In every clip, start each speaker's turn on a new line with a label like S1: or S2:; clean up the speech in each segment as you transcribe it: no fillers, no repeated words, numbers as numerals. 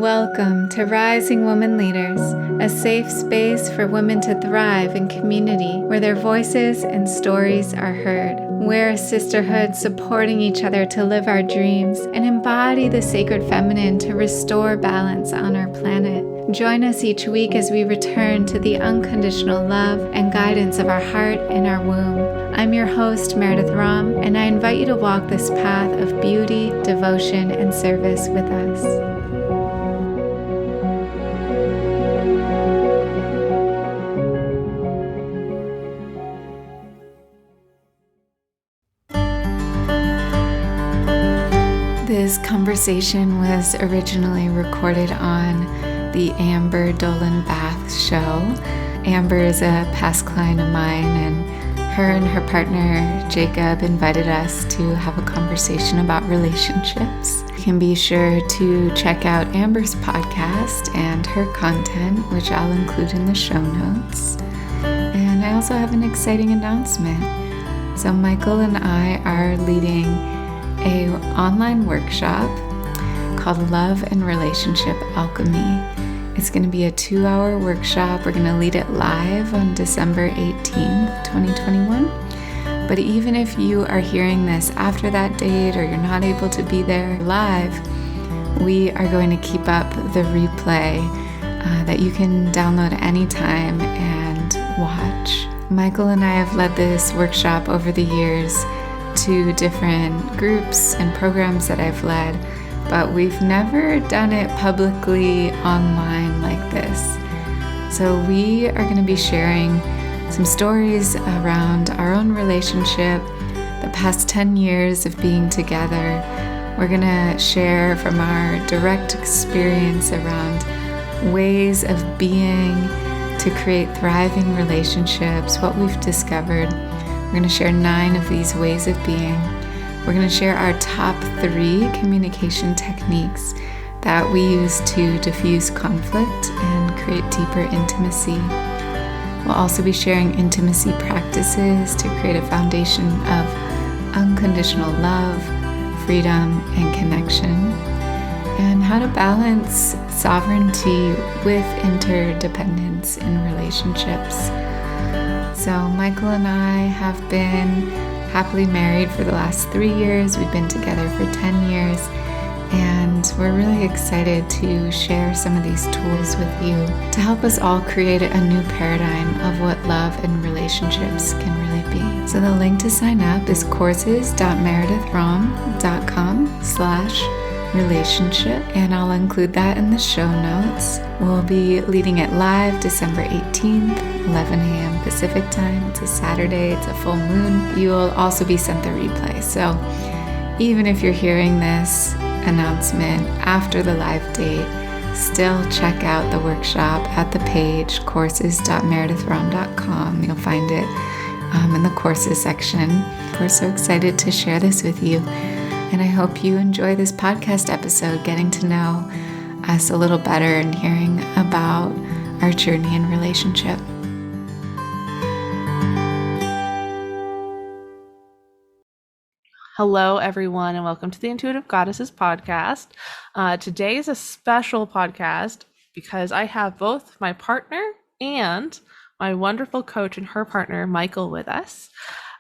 S1: Welcome to Rising Woman Leaders, a safe space for women to thrive in community where their voices and stories are heard. We're a sisterhood supporting each other to live our dreams and embody the sacred feminine to restore balance on our planet. Join us each week as we return to the unconditional love and guidance of our heart and our womb. I'm your host, Meredith Rom, and I invite you to walk this path of beauty, devotion, and service with us. This conversation was originally recorded on the Amber Dolan Bath Show. Amber is a past client of mine, and her partner Jacob invited us to have a conversation about relationships. You can be sure to check out Amber's podcast and her content, which I'll include in the show notes. And I also have an exciting announcement. So Michael and I are leading an online workshop called Love and Relationship Alchemy. It's going to be a 2-hour workshop. We're going to lead it live on December 18th, 2021. But even if you are hearing this after that date or you're not able to be there live, we are going to keep up the replay that you can download anytime and watch. Michael and I have led this workshop over the years to different groups and programs that I've led, but we've never done it publicly online like this. So we are going to be sharing some stories around our own relationship, the past 10 years of being together. We're going to share from our direct experience around ways of being to create thriving relationships, what we've discovered. We're going to share 9 of these ways of being. We're going to share our top 3 communication techniques that we use to diffuse conflict and create deeper intimacy. We'll also be sharing intimacy practices to create a foundation of unconditional love, freedom, and connection, and how to balance sovereignty with interdependence in relationships. So Michael and I have been happily married for the last 3 years. We've been together for 10 years, and we're really excited to share some of these tools with you to help us all create a new paradigm of what love and relationships can really be. So the link to sign up is courses.meredithrom.com/relationship, and I'll include that in the show notes. We'll be leading it live December 18th, 11 a.m. Pacific time. It's a Saturday, it's a full moon. You will also be sent the replay. So even if you're hearing this announcement after the live date, still check out the workshop at the page courses.meredithrom.com. You'll find it in the courses section. We're so excited to share this with you. And I hope you enjoy this podcast episode, getting to know us a little better and hearing about our journey in relationship.
S2: Hello, everyone, and welcome to the Intuitive Goddesses podcast. Today is a special podcast because I have both my partner and my wonderful coach and her partner, Michael, with us.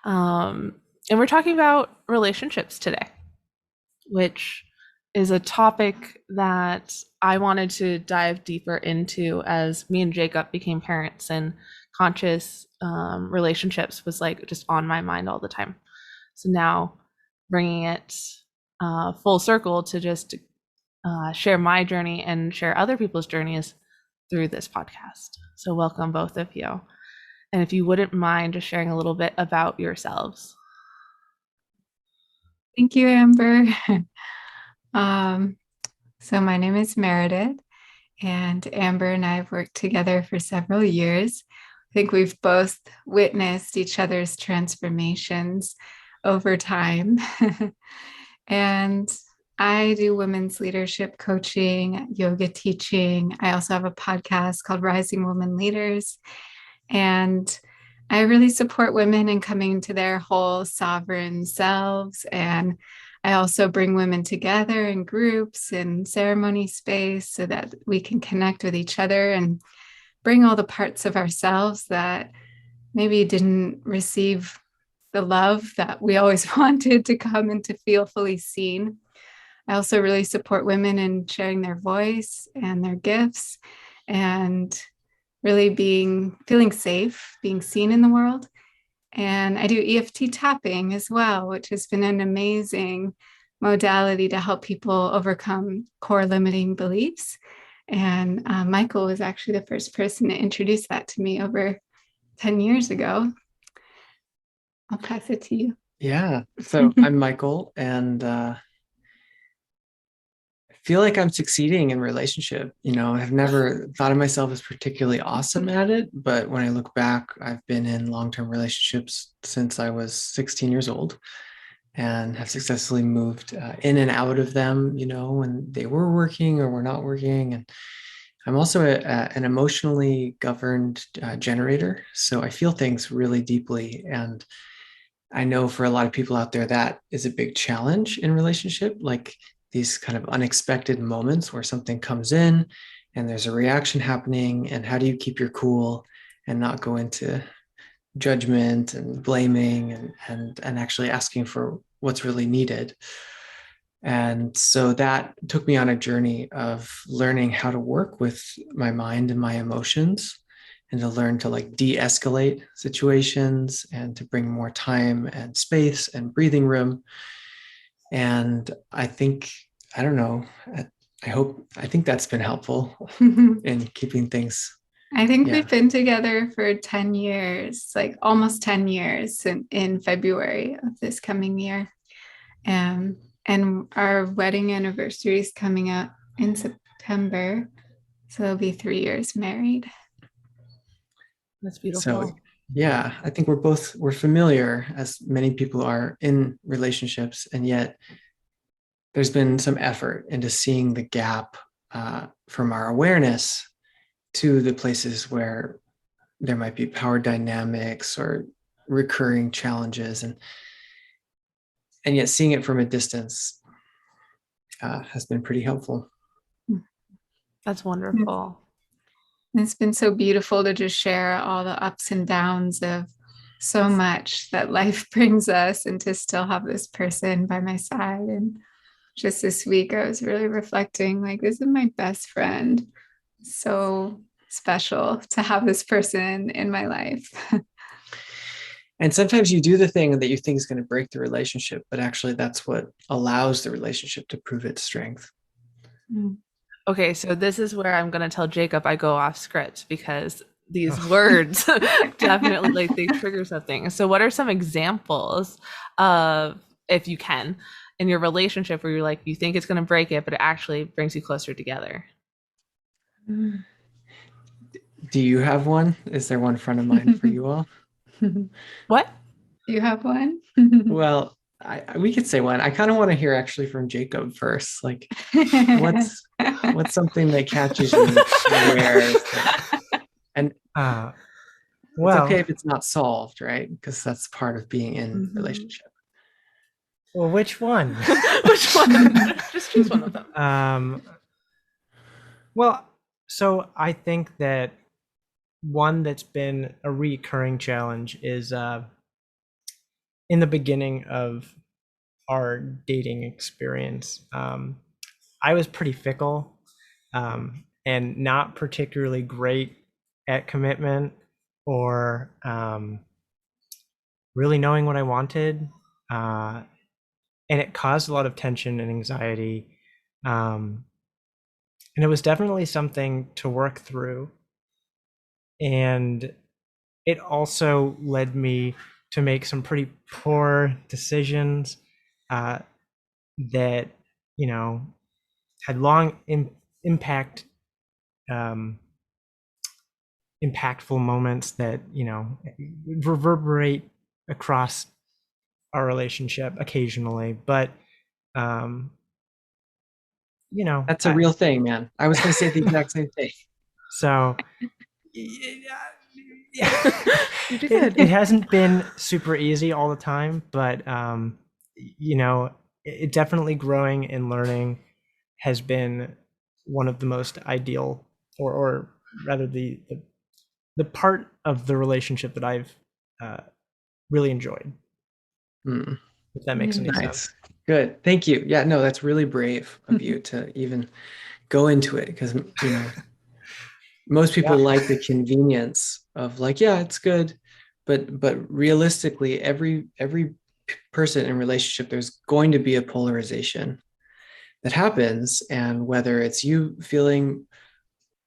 S2: And we're talking about relationships today, which is a topic that I wanted to dive deeper into as me and Jacob became parents, and conscious relationships was like just on my mind all the time. So now bringing it full circle to just share my journey and share other people's journeys through this podcast. So welcome, both of you. And if you wouldn't mind just sharing a little bit about yourselves.
S1: Thank you, Amber. So my name is Meredith, and Amber and I have worked together for several years. I think we've both witnessed each other's transformations over time. And I do women's leadership coaching, yoga teaching. I also have a podcast called Rising Woman Leaders. And I really support women in coming to their whole sovereign selves and I also bring women together in groups in ceremony space so that we can connect with each other and bring all the parts of ourselves that maybe didn't receive the love that we always wanted to come and to feel fully seen. I also really support women in sharing their voice and their gifts and really feeling safe, being seen in the world. And I do EFT tapping as well, which has been an amazing modality to help people overcome core limiting beliefs. And Michael was actually the first person to introduce that to me over 10 years ago. I'll pass it to you.
S3: Yeah. So I'm Michael, and I feel like I'm succeeding in relationship. I've never thought of myself as particularly awesome at it, but when I look back, I've been in long-term relationships since I was 16 years old and have successfully moved in and out of them, when they were working or were not working. And I'm also an emotionally governed generator. So I feel things really deeply. And I know for a lot of people out there, that is a big challenge in relationship, like these kind of unexpected moments where something comes in and there's a reaction happening. And how do you keep your cool and not go into judgment and blaming and actually asking for what's really needed? And so that took me on a journey of learning how to work with my mind and my emotions, and to learn to like de-escalate situations and to bring more time and space and breathing room. And I think, I don't know, I think that's been helpful in keeping things.
S1: I think we've been together for 10 years, like almost 10 years in February of this coming year. And our wedding anniversary is coming up in September. So it'll be 3 years married.
S2: That's beautiful.
S3: So yeah, I think we're familiar, as many people are, in relationships, and yet there's been some effort into seeing the gap from our awareness to the places where there might be power dynamics or recurring challenges, and yet seeing it from a distance has been pretty helpful.
S2: That's wonderful.
S1: It's been so beautiful to just share all the ups and downs of so much that life brings us, and to still have this person by my side. And just this week, I was really reflecting, like, this is my best friend. So special to have this person in my life.
S3: And sometimes you do the thing that you think is going to break the relationship, but actually that's what allows the relationship to prove its strength.
S2: Okay, so this is where I'm going to tell Jacob I go off script, because these words definitely, like, they trigger something. So what are some examples of, if you can, in your relationship where you're like, you think it's going to break it, but it actually brings you closer together?
S3: Do you have one? Is there one front of mind for you all?
S2: What?
S1: Do you have one?
S3: Well, we could say one. I kind of want to hear actually from Jacob first. Like, what's something that catches you unawares? And
S4: well,
S3: it's okay if it's not solved, right? Because that's part of being in relationship.
S4: Well, which one?
S2: Which one? Just choose one of them.
S4: Well, so I think that one that's been a recurring challenge is in the beginning of our dating experience, I was pretty fickle and not particularly great at commitment or really knowing what I wanted. And it caused a lot of tension and anxiety. And it was definitely something to work through. And it also led me to make some pretty poor decisions that, had long impactful moments that, reverberate across our relationship occasionally. But,
S3: that's a real thing, man. I was going to say the exact same thing.
S4: So it hasn't been super easy all the time, but it definitely growing and learning has been one of the most ideal, or rather the part of the relationship that I've really enjoyed.
S3: Mm,
S4: If that makes any sense.
S3: nice. Good. Thank you. Yeah, no, that's really brave of you to even go into it, because, most people
S4: Yeah.
S3: like the convenience of like, yeah, it's good. But realistically, every person in relationship, there's going to be a polarization that happens. And whether it's you feeling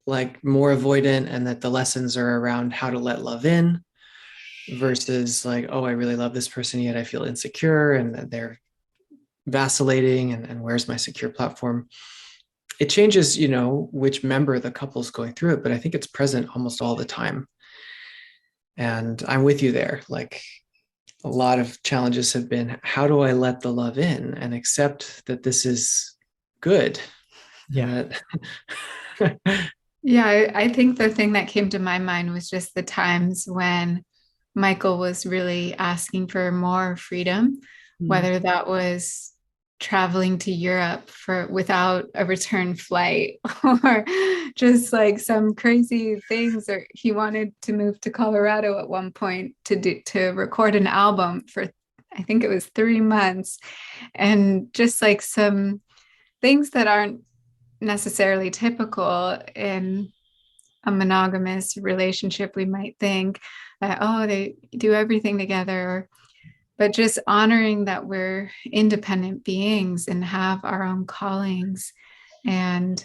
S3: like more avoidant and that the lessons are around how to let love in, versus like, oh, I really love this person, yet I feel insecure and that they're vacillating, and where's my secure platform. It changes, which member of the couple is going through it, but I think it's present almost all the time. And I'm with you there. Like, a lot of challenges have been, how do I let the love in and accept that this is good?
S4: Yeah.
S1: Yeah, I think the thing that came to my mind was just the times when Michael was really asking for more freedom, whether that was traveling to Europe for without a return flight or just like some crazy things, or he wanted to move to Colorado at one point to record an album for, I think it was 3 months, and just like some things that aren't necessarily typical in a monogamous relationship. We might think that, oh, they do everything together, but just honoring that we're independent beings and have our own callings. And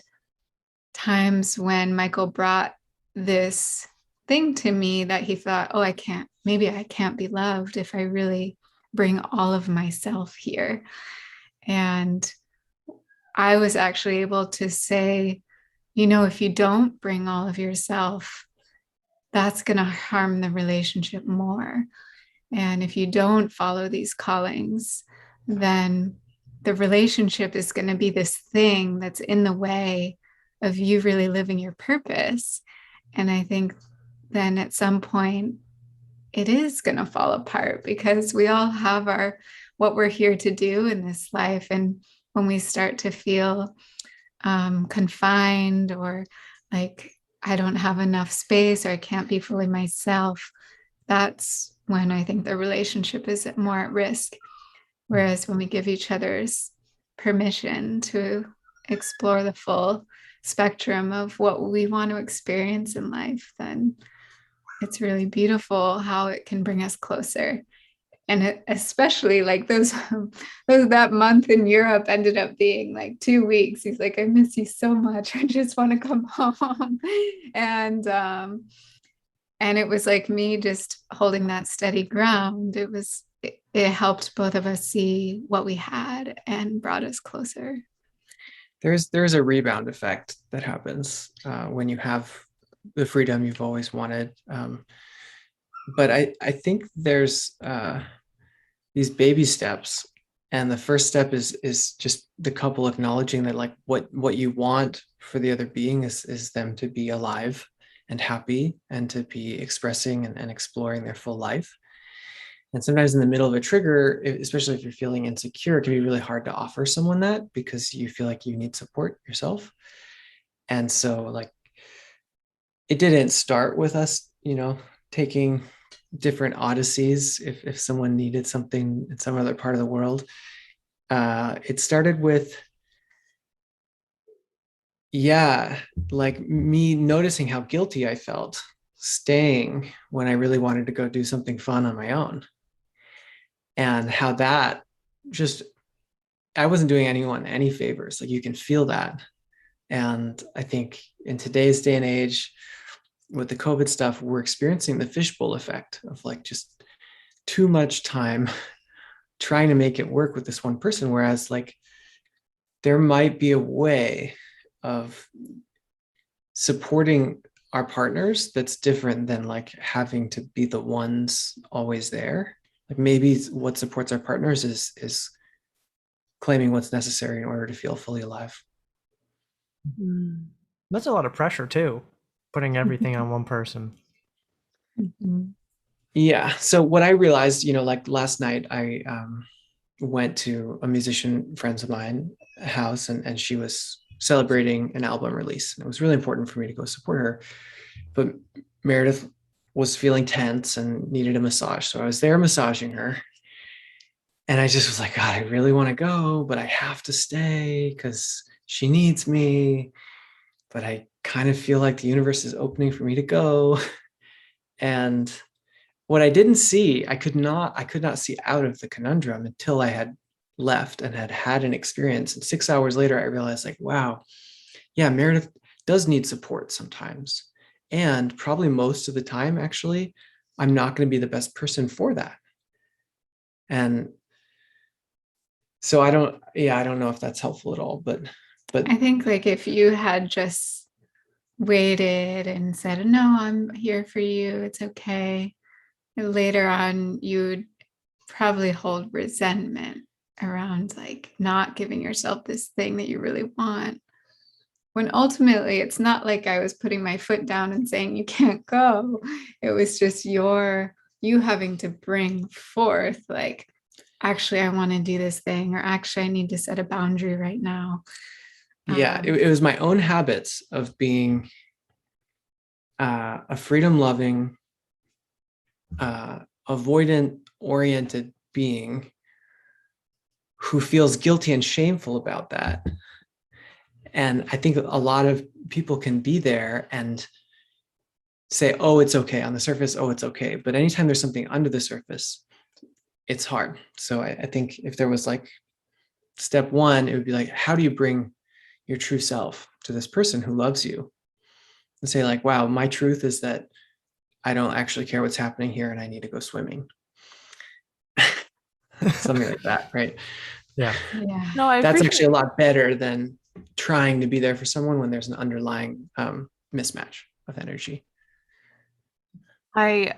S1: times when Michael brought this thing to me that he thought, oh, maybe I can't be loved if I really bring all of myself here. And I was actually able to say, if you don't bring all of yourself, that's going to harm the relationship more. And if you don't follow these callings, then the relationship is going to be this thing that's in the way of you really living your purpose. And I think then at some point, it is going to fall apart, because we all have what we're here to do in this life. And when we start to feel confined, or like I don't have enough space, or I can't be fully myself, that's when I think the relationship is more at risk. Whereas when we give each other's permission to explore the full spectrum of what we want to experience in life, then it's really beautiful how it can bring us closer. And especially like that month in Europe ended up being like 2 weeks. He's like, I miss you so much. I just want to come home. And it was like me just holding that steady ground. It helped both of us see what we had and brought us closer.
S3: There's a rebound effect that happens when you have the freedom you've always wanted. But I think there's these baby steps, and the first step is just the couple acknowledging that like what you want for the other being is them to be alive and happy and to be expressing and exploring their full life. And sometimes in the middle of a trigger, especially if you're feeling insecure, it can be really hard to offer someone that, because you feel like you need support yourself. And so like, it didn't start with us, taking different odysseys if someone needed something in some other part of the world. It started with, like me noticing how guilty I felt staying when I really wanted to go do something fun on my own, and how that just, I wasn't doing anyone any favors. Like, you can feel that. And I think in today's day and age, with the COVID stuff, we're experiencing the fishbowl effect of like just too much time trying to make it work with this one person. Whereas like, there might be a way of supporting our partners that's different than like having to be the ones always there. Like, maybe what supports our partners is claiming what's necessary in order to feel fully alive.
S4: That's a lot of pressure too, putting everything on one person.
S1: Mm-hmm.
S3: Yeah. So what I realized, like last night, went to a musician friends of mine house, and she was celebrating an album release. And it was really important for me to go support her. But Meredith was feeling tense and needed a massage. So I was there massaging her. And I just was like, God, I really want to go, but I have to stay because she needs me. But I kind of feel like the universe is opening for me to go. And what I didn't see, I could not see out of the conundrum until I had left and had an experience. And 6 hours later, I realized, like, wow, yeah, Meredith does need support sometimes. And probably most of the time, actually, I'm not going to be the best person for that. And so I don't know if that's helpful at all, but
S1: I think like if you had just waited and said, no, I'm here for you, it's okay, later on you'd probably hold resentment around like not giving yourself this thing that you really want, when ultimately it's not like I was putting my foot down and saying you can't go. It was just you having to bring forth like, actually I want to do this thing, or actually I need to set a boundary right now.
S3: yeah, it was my own habits of being a freedom-loving, avoidant-oriented being who feels guilty and shameful about that. And I think a lot of people can be there and say, oh, it's okay on the surface. Oh, it's okay. But anytime there's something under the surface, it's hard. So I think if there was like step one, it would be like, how do you bring your true self to this person who loves you? And say like, wow, my truth is that I don't actually care what's happening here and I need to go swimming. Something like that, right?
S4: Yeah.
S1: Yeah.
S2: No,
S3: that's actually a lot better than trying to be there for someone when there's an underlying mismatch of energy.
S2: I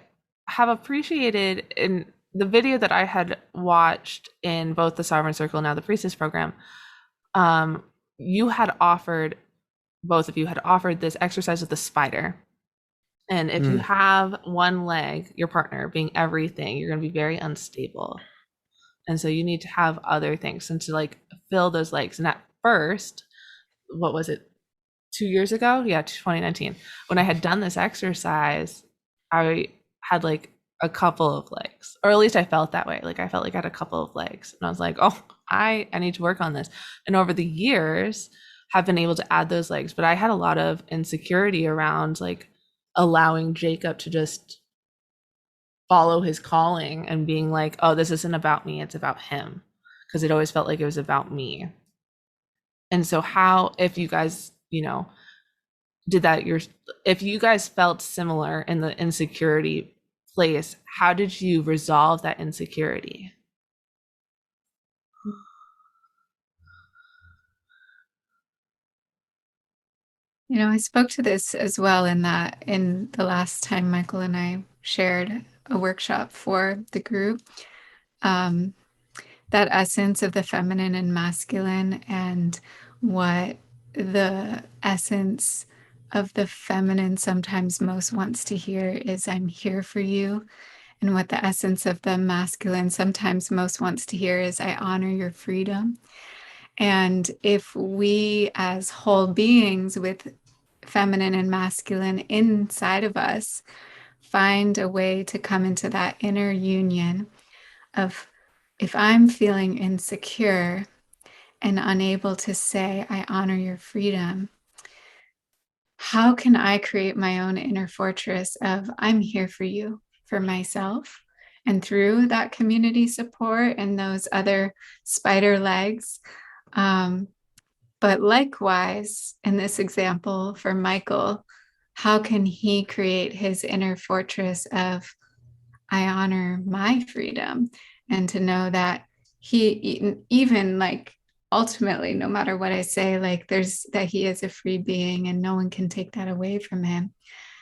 S2: have appreciated in the video that I had watched in both the Sovereign Circle and now the Priestess program, you had offered, both of you had offered this exercise with the spider. And if you have one leg, your partner being everything, you're going to be very unstable. And so you need to have other things and to like fill those legs. And at first, what was it, 2 years ago? Yeah, 2019. When I had done this exercise, I had like a couple of legs, or at least I felt that way. Like I felt like I had a couple of legs, and I was like, oh, I need to work on this. And over the years, have been able to add those legs. But I had a lot of insecurity around like allowing Jacob to just follow his calling and being like, oh, this isn't about me, it's about him, because it always felt like it was about me. And so how, if you guys, did that, if you guys felt similar in the insecurity place, how did you resolve that insecurity?
S1: I spoke to this as well in the last time Michael and I shared a workshop for the group. That essence of the feminine and masculine, and what the essence of the feminine sometimes most wants to hear is, I'm here for you. And what the essence of the masculine sometimes most wants to hear is, I honor your freedom. And if we as whole beings with feminine and masculine inside of us find a way to come into that inner union of, if I'm feeling insecure and unable to say, I honor your freedom, how can I create my own inner fortress of, I'm here for you, for myself? And through that community support and those other spider legs. But likewise, in this example for Michael, how can he create his inner fortress of, I honor my freedom, and to know that he, even like ultimately, no matter what I say, like that he is a free being and no one can take that away from him.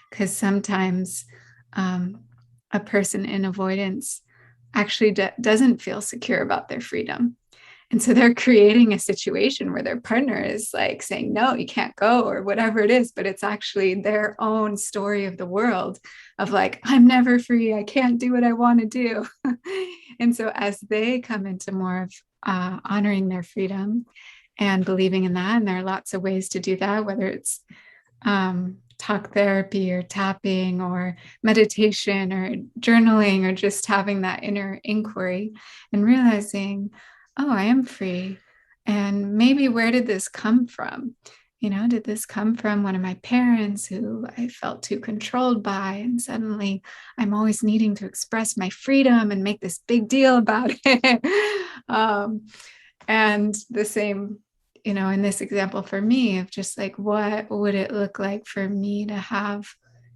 S1: Because sometimes a person in avoidance actually doesn't feel secure about their freedom. And so they're creating a situation where their partner is like saying, no, you can't go, or whatever it is. But it's actually their own story of the world of like, I'm never free. I can't do what I want to do. And so as they come into more of honoring their freedom and believing in that, and there are lots of ways to do that, whether it's talk therapy or tapping or meditation or journaling or just having that inner inquiry and realizing, oh, I am free. And maybe where did this come from? Did this come from one of my parents who I felt too controlled by? And suddenly I'm always needing to express my freedom and make this big deal about it. And the same, in this example for me of just like, what would it look like for me to have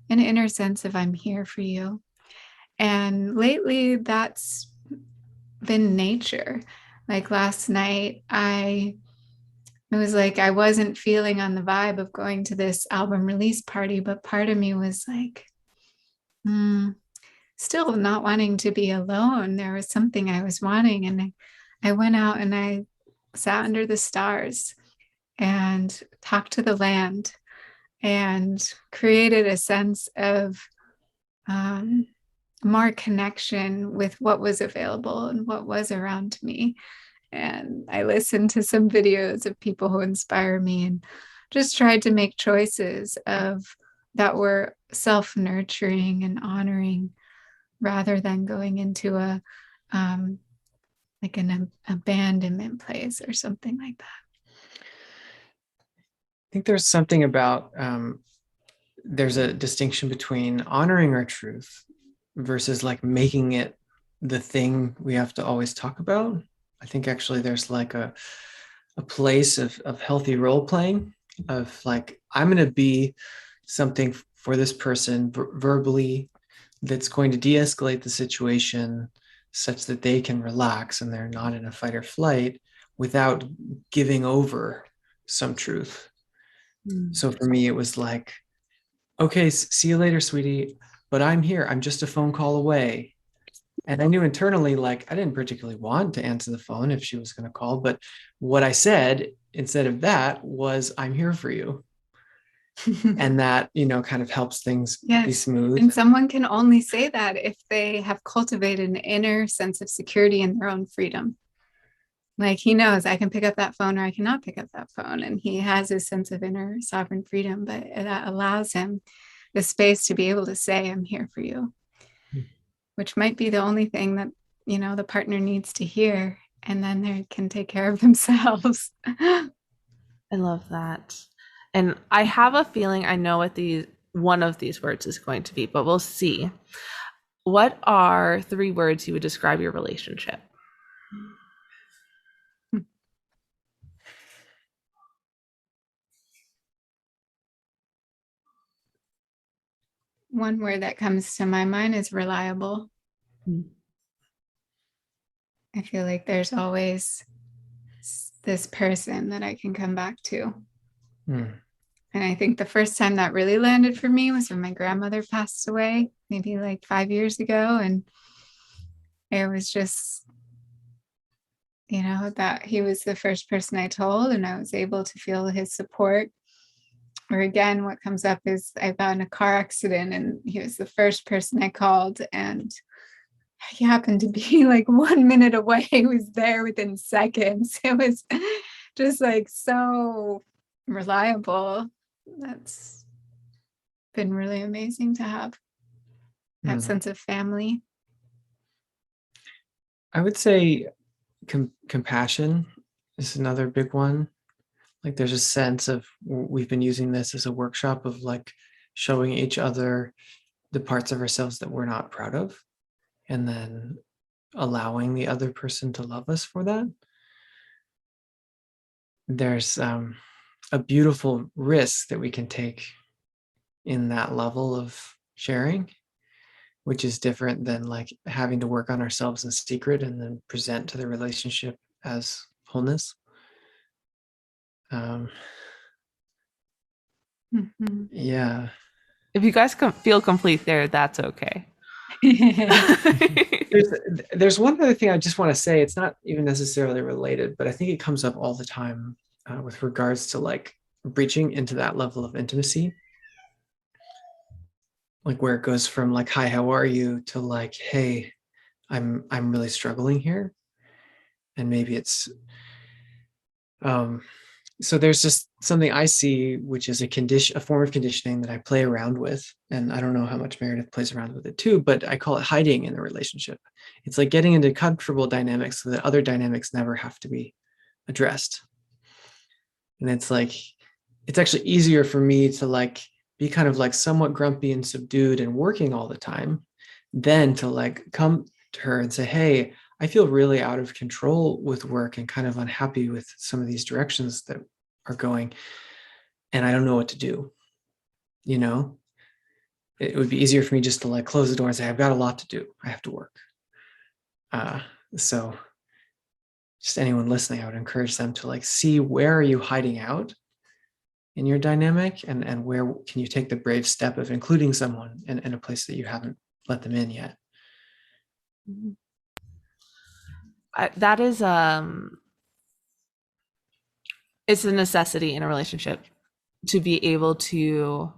S1: an inner sense of I'm here for you? And lately that's been nature. Like last night, it was like I wasn't feeling on the vibe of going to this album release party, but part of me was like, still not wanting to be alone. There was something I was wanting. And I went out and I sat under the stars and talked to the land and created a sense of more connection with what was available and what was around me. And I listened to some videos of people who inspire me and just tried to make choices that were self-nurturing and honoring rather than going into like an abandonment place or something like that.
S3: I think there's something about, there's a distinction between honoring our truth versus like making it the thing we have to always talk about. I think actually there's like a place of healthy role playing, of like, I'm going to be something for this person verbally that's going to de-escalate the situation such that they can relax and they're not in a fight or flight without giving over some truth. So for me, it was like, okay, see you later, sweetie, but I'm here. I'm just a phone call away. And I knew internally, like, I didn't particularly want to answer the phone if she was going to call, but what I said instead of that was, I'm here for you. And that, kind of helps things be smooth.
S1: And someone can only say that if they have cultivated an inner sense of security in their own freedom. Like he knows I can pick up that phone or I cannot pick up that phone. And he has his sense of inner sovereign freedom, but that allows him the space to be able to say, I'm here for you, which might be the only thing that, the partner needs to hear. And then they can take care of themselves.
S2: I love that. And I have a feeling I know what one of these words is going to be, but we'll see. What are 3 words you would describe your relationship?
S1: One word that comes to my mind is reliable. I feel like there's always this person that I can come back to. And I think the first time that really landed for me was when my grandmother passed away, maybe like 5 years ago. And it was just, that he was the first person I told, and I was able to feel his support. Or again, what comes up is I got in a car accident and he was the first person I called, and he happened to be like 1 minute away. He was there within seconds. It was just like so reliable. That's been really amazing to have that sense of family.
S3: I would say compassion is another big one. Like there's a sense of, we've been using this as a workshop of like showing each other the parts of ourselves that we're not proud of, and then allowing the other person to love us for that. There's a beautiful risk that we can take in that level of sharing, which is different than like having to work on ourselves in secret and then present to the relationship as wholeness. Yeah.
S2: If you guys feel complete there, that's okay.
S3: There's one other thing I just want to say. It's not even necessarily related, but I think it comes up all the time with regards to like breaching into that level of intimacy, like where it goes from like, hi, how are you, to like, hey, I'm really struggling here. And maybe it's so there's just something I see, which is a form of conditioning that I play around with. And I don't know how much Meredith plays around with it too, but I call it hiding in the relationship. It's like getting into comfortable dynamics so that other dynamics never have to be addressed. And it's like, it's actually easier for me to like be kind of like somewhat grumpy and subdued and working all the time than to like come to her and say, hey, I feel really out of control with work and kind of unhappy with some of these directions that are going, and I don't know what to do. You know, it would be easier for me just to like close the door and say, I've got a lot to do. I have to work. So just anyone listening, I would encourage them to like see, where are you hiding out in your dynamic, and where can you take the brave step of including someone in a place that you haven't let them in yet.
S2: That is it's a necessity in a relationship to be able to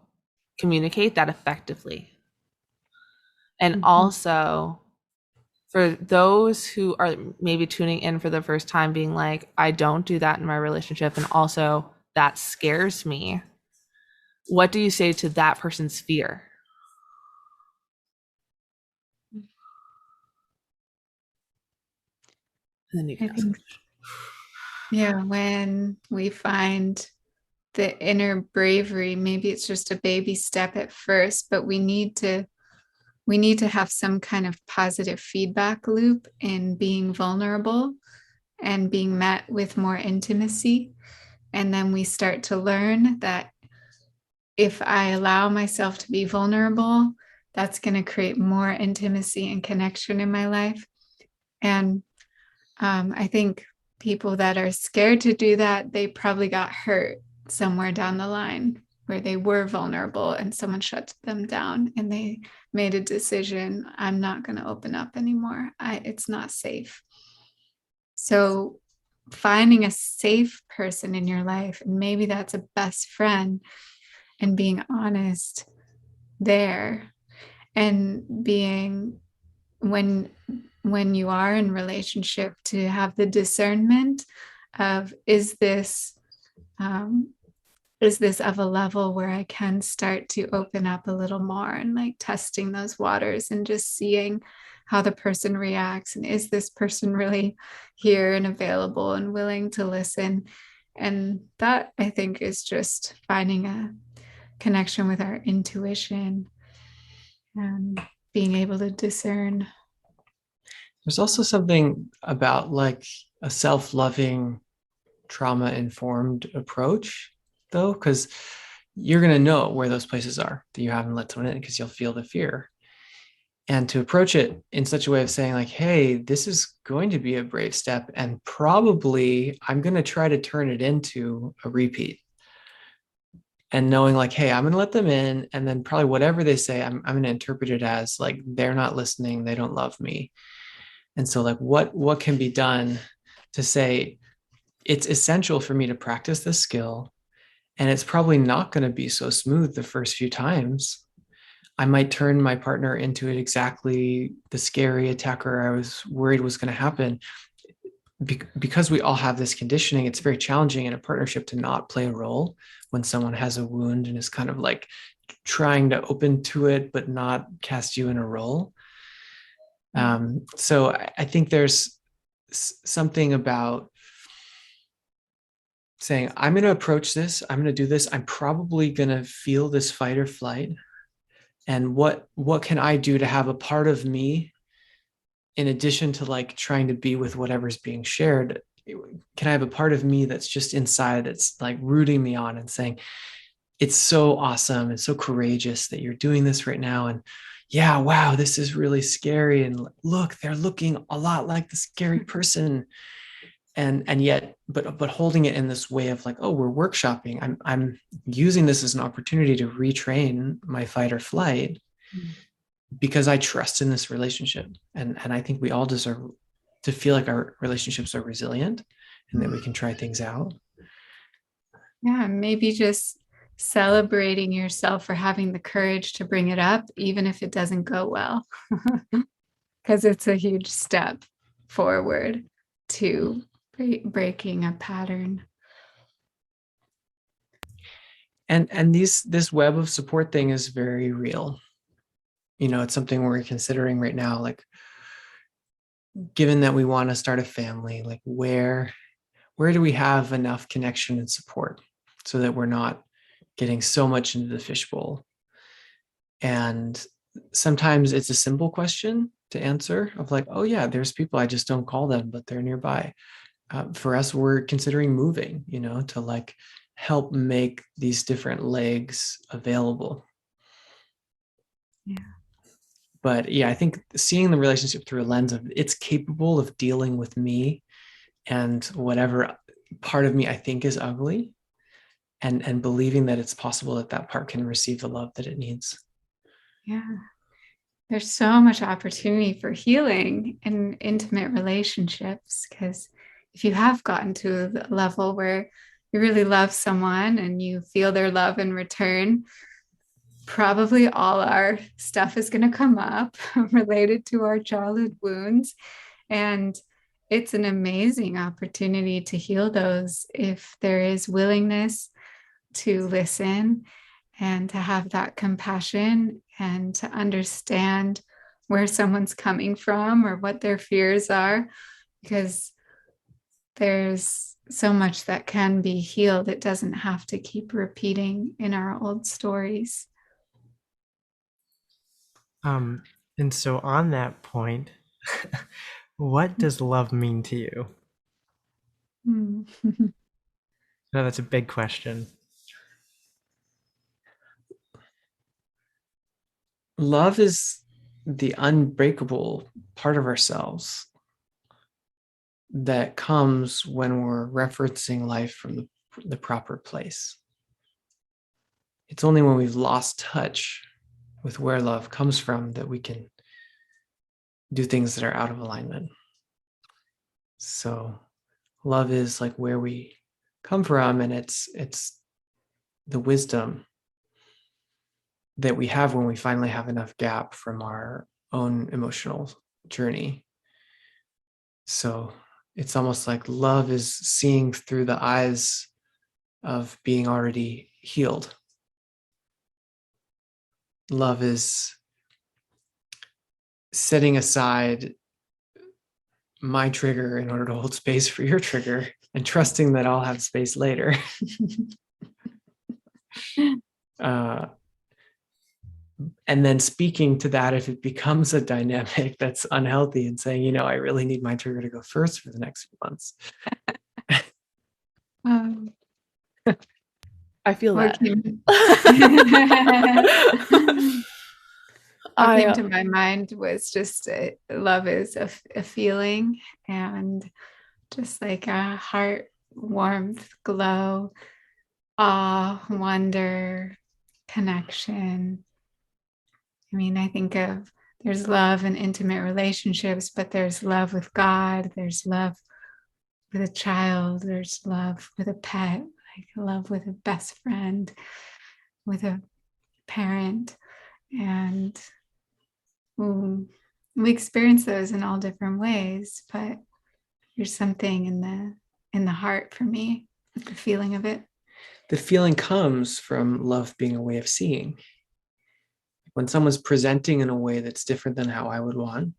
S2: communicate that effectively. And also, for those who are maybe tuning in for the first time being like, I don't do that in my relationship, and also that scares me, what do you say to that person's fear? And then you can ask.
S1: Yeah, when we find the inner bravery, maybe it's just a baby step at first, but we need to have some kind of positive feedback loop in being vulnerable and being met with more intimacy. And then we start to learn that if I allow myself to be vulnerable, that's going to create more intimacy and connection in my life. And I think people that are scared to do that, they probably got hurt somewhere down the line where they were vulnerable and someone shut them down and they made a decision, I'm not going to open up anymore. It's not safe. So finding a safe person in your life, and maybe that's a best friend, and being honest there, and being, when you are in relationship, to have the discernment of, is this of a level where I can start to open up a little more, and like testing those waters and just seeing how the person reacts, and is this person really here and available and willing to listen. And that, I think, is just finding a connection with our intuition and being able to discern.
S3: There's also something about like a self-loving, trauma-informed approach, though, because you're going to know where those places are that you haven't let someone in, because you'll feel the fear. And to approach it in such a way of saying like, hey, this is going to be a brave step, and probably I'm going to try to turn it into a repeat. And knowing like, hey, I'm going to let them in, and then probably whatever they say, I'm going to interpret it as like, they're not listening, they don't love me. And so like, what can be done to say, it's essential for me to practice this skill, and it's probably not going to be so smooth the first few times. I might turn my partner into it exactly the scary attacker I was worried was going to happen. Because we all have this conditioning, it's very challenging in a partnership to not play a role when someone has a wound and is kind of like trying to open to it, but not cast you in a role. So I think there's something about saying, I'm going to approach this, I'm going to do this, I'm probably going to feel this fight or flight. And what can I do to have a part of me, in addition to like trying to be with whatever's being shared? Can I have a part of me that's just inside, that's like rooting me on and saying, it's so awesome and so courageous that you're doing this right now. And yeah, wow, this is really scary. And look, they're looking a lot like the scary person. And yet, but holding it in this way of like, oh, we're workshopping. I'm using this as an opportunity to retrain my fight or flight. because I trust in this relationship. And I think we all deserve to feel like our relationships are resilient and that we can try things out.
S1: Yeah, maybe just celebrating yourself for having the courage to bring it up, even if it doesn't go well, because it's a huge step forward to breaking a pattern.
S3: And this web of support thing is very real. You know, it's something we're considering right now, like, given that we want to start a family, like where do we have enough connection and support so that we're not getting so much into the fishbowl? And sometimes it's a simple question to answer of like, oh yeah, there's people, I just don't call them, but they're nearby. For us, we're considering moving, you know, to like help make these different legs available.
S1: Yeah.
S3: But yeah, I think seeing the relationship through a lens of it's capable of dealing with me and whatever part of me I think is ugly, and believing that it's possible that that part can receive the love that it needs.
S1: Yeah. There's so much opportunity for healing in intimate relationships, because if you have gotten to the level where you really love someone and you feel their love in return, probably all our stuff is going to come up related to our childhood wounds. And it's an amazing opportunity to heal those if there is willingness to listen and to have that compassion and to understand where someone's coming from or what their fears are, because there's so much that can be healed. It doesn't have to keep repeating in our old stories.
S4: And so on that point, what does love mean to you? No, that's a big question.
S3: Love is the unbreakable part of ourselves that comes when we're referencing life from the proper place. It's only when we've lost touch with where love comes from that we can do things that are out of alignment. So love is like where we come from, and it's the wisdom that we have when we finally have enough gap from our own emotional journey. So it's almost like love is seeing through the eyes of being already healed. Love is setting aside my trigger in order to hold space for your trigger and trusting that I'll have space later. And then speaking to that if it becomes a dynamic that's unhealthy, and saying, you know, I really need my trigger to go first for the next few months.
S2: I feel that.
S1: What came to my mind was just love is a feeling, and just like a heart warmth, glow, awe, wonder, connection. I mean, I think of there's love in intimate relationships, but there's love with God, there's love with a child, there's love with a pet, like love with a best friend, with a parent. And we experience those in all different ways, but there's something in the heart for me, the feeling of it.
S3: The feeling comes from love being a way of seeing. When someone's presenting in a way that's different than how I would want,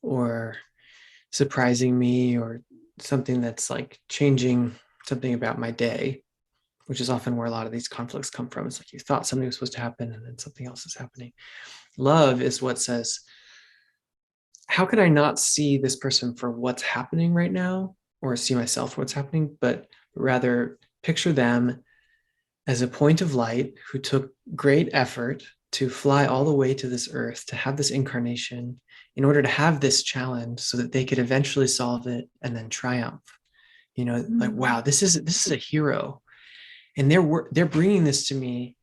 S3: or surprising me, or something that's like changing something about my day, which is often where a lot of these conflicts come from. It's like you thought something was supposed to happen and then something else is happening. Love is what says, how can I not see this person for what's happening right now, or see myself for what's happening, but rather picture them as a point of light who took great effort to fly all the way to this earth, to have this incarnation in order to have this challenge so that they could eventually solve it and then triumph. You know, like, wow, this is a hero. And they're bringing this to me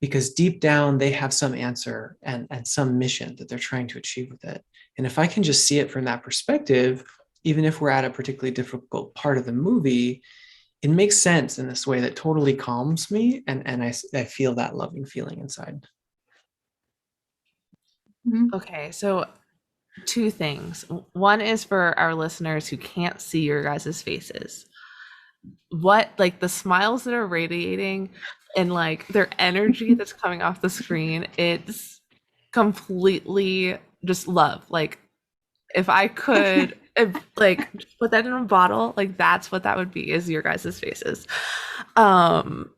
S3: because deep down they have some answer and some mission that they're trying to achieve with it. And if I can just see it from that perspective, even if we're at a particularly difficult part of the movie, it makes sense in this way that totally calms me, and I feel that loving feeling inside.
S2: Okay, so two things. One is for our listeners who can't see your guys' faces. What, like, the smiles that are radiating and like their energy that's coming off the screen, it's completely just love. Like, if I could like put that in a bottle, like that's what that would be, is your guys' faces. And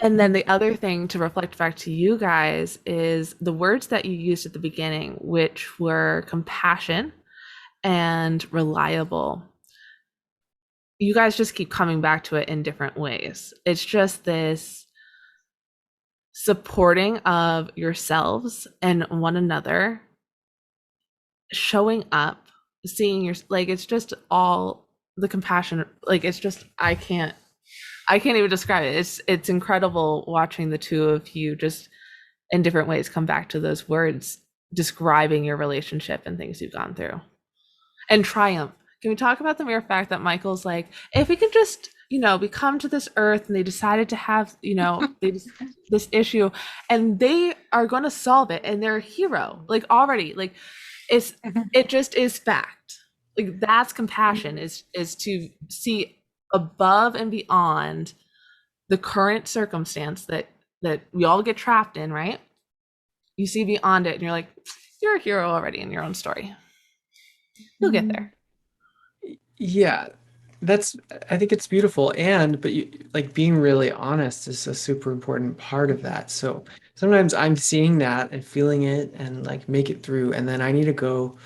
S2: then the other thing to reflect back to you guys is the words that you used at the beginning, which were compassion and reliable. You guys just keep coming back to it in different ways. It's just this supporting of yourselves and one another, showing up, seeing your, like, it's just all the compassion. Like, it's just, I can't even describe it. It's incredible watching the two of you just in different ways come back to those words describing your relationship and things you've gone through. And triumph. Can we talk about the mere fact that Michael's like, if we could just, we come to this earth and they decided to have, this issue and they are going to solve it and they're a hero, like already, like it just is fact. Like, that's compassion, is to see above and beyond the current circumstance that we all get trapped in, right? You see beyond it and you're like, you're a hero already in your own story. You'll get there.
S3: Yeah, I think it's beautiful. But like, being really honest is a super important part of that. So sometimes I'm seeing that and feeling it and like make it through. And then I need to go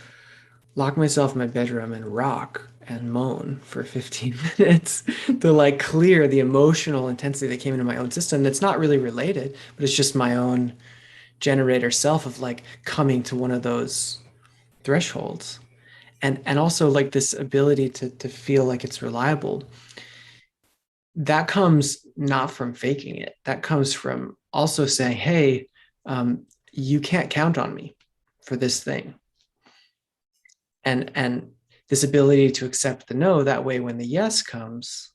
S3: lock myself in my bedroom and rock and moan for 15 minutes to like clear the emotional intensity that came into my own system. That's not really related, but it's just my own generator self of like coming to one of those thresholds. And also like this ability to feel like it's reliable. That comes not from faking it. That comes from also saying, hey, you can't count on me for this thing. And this ability to accept the no, that way when the yes comes,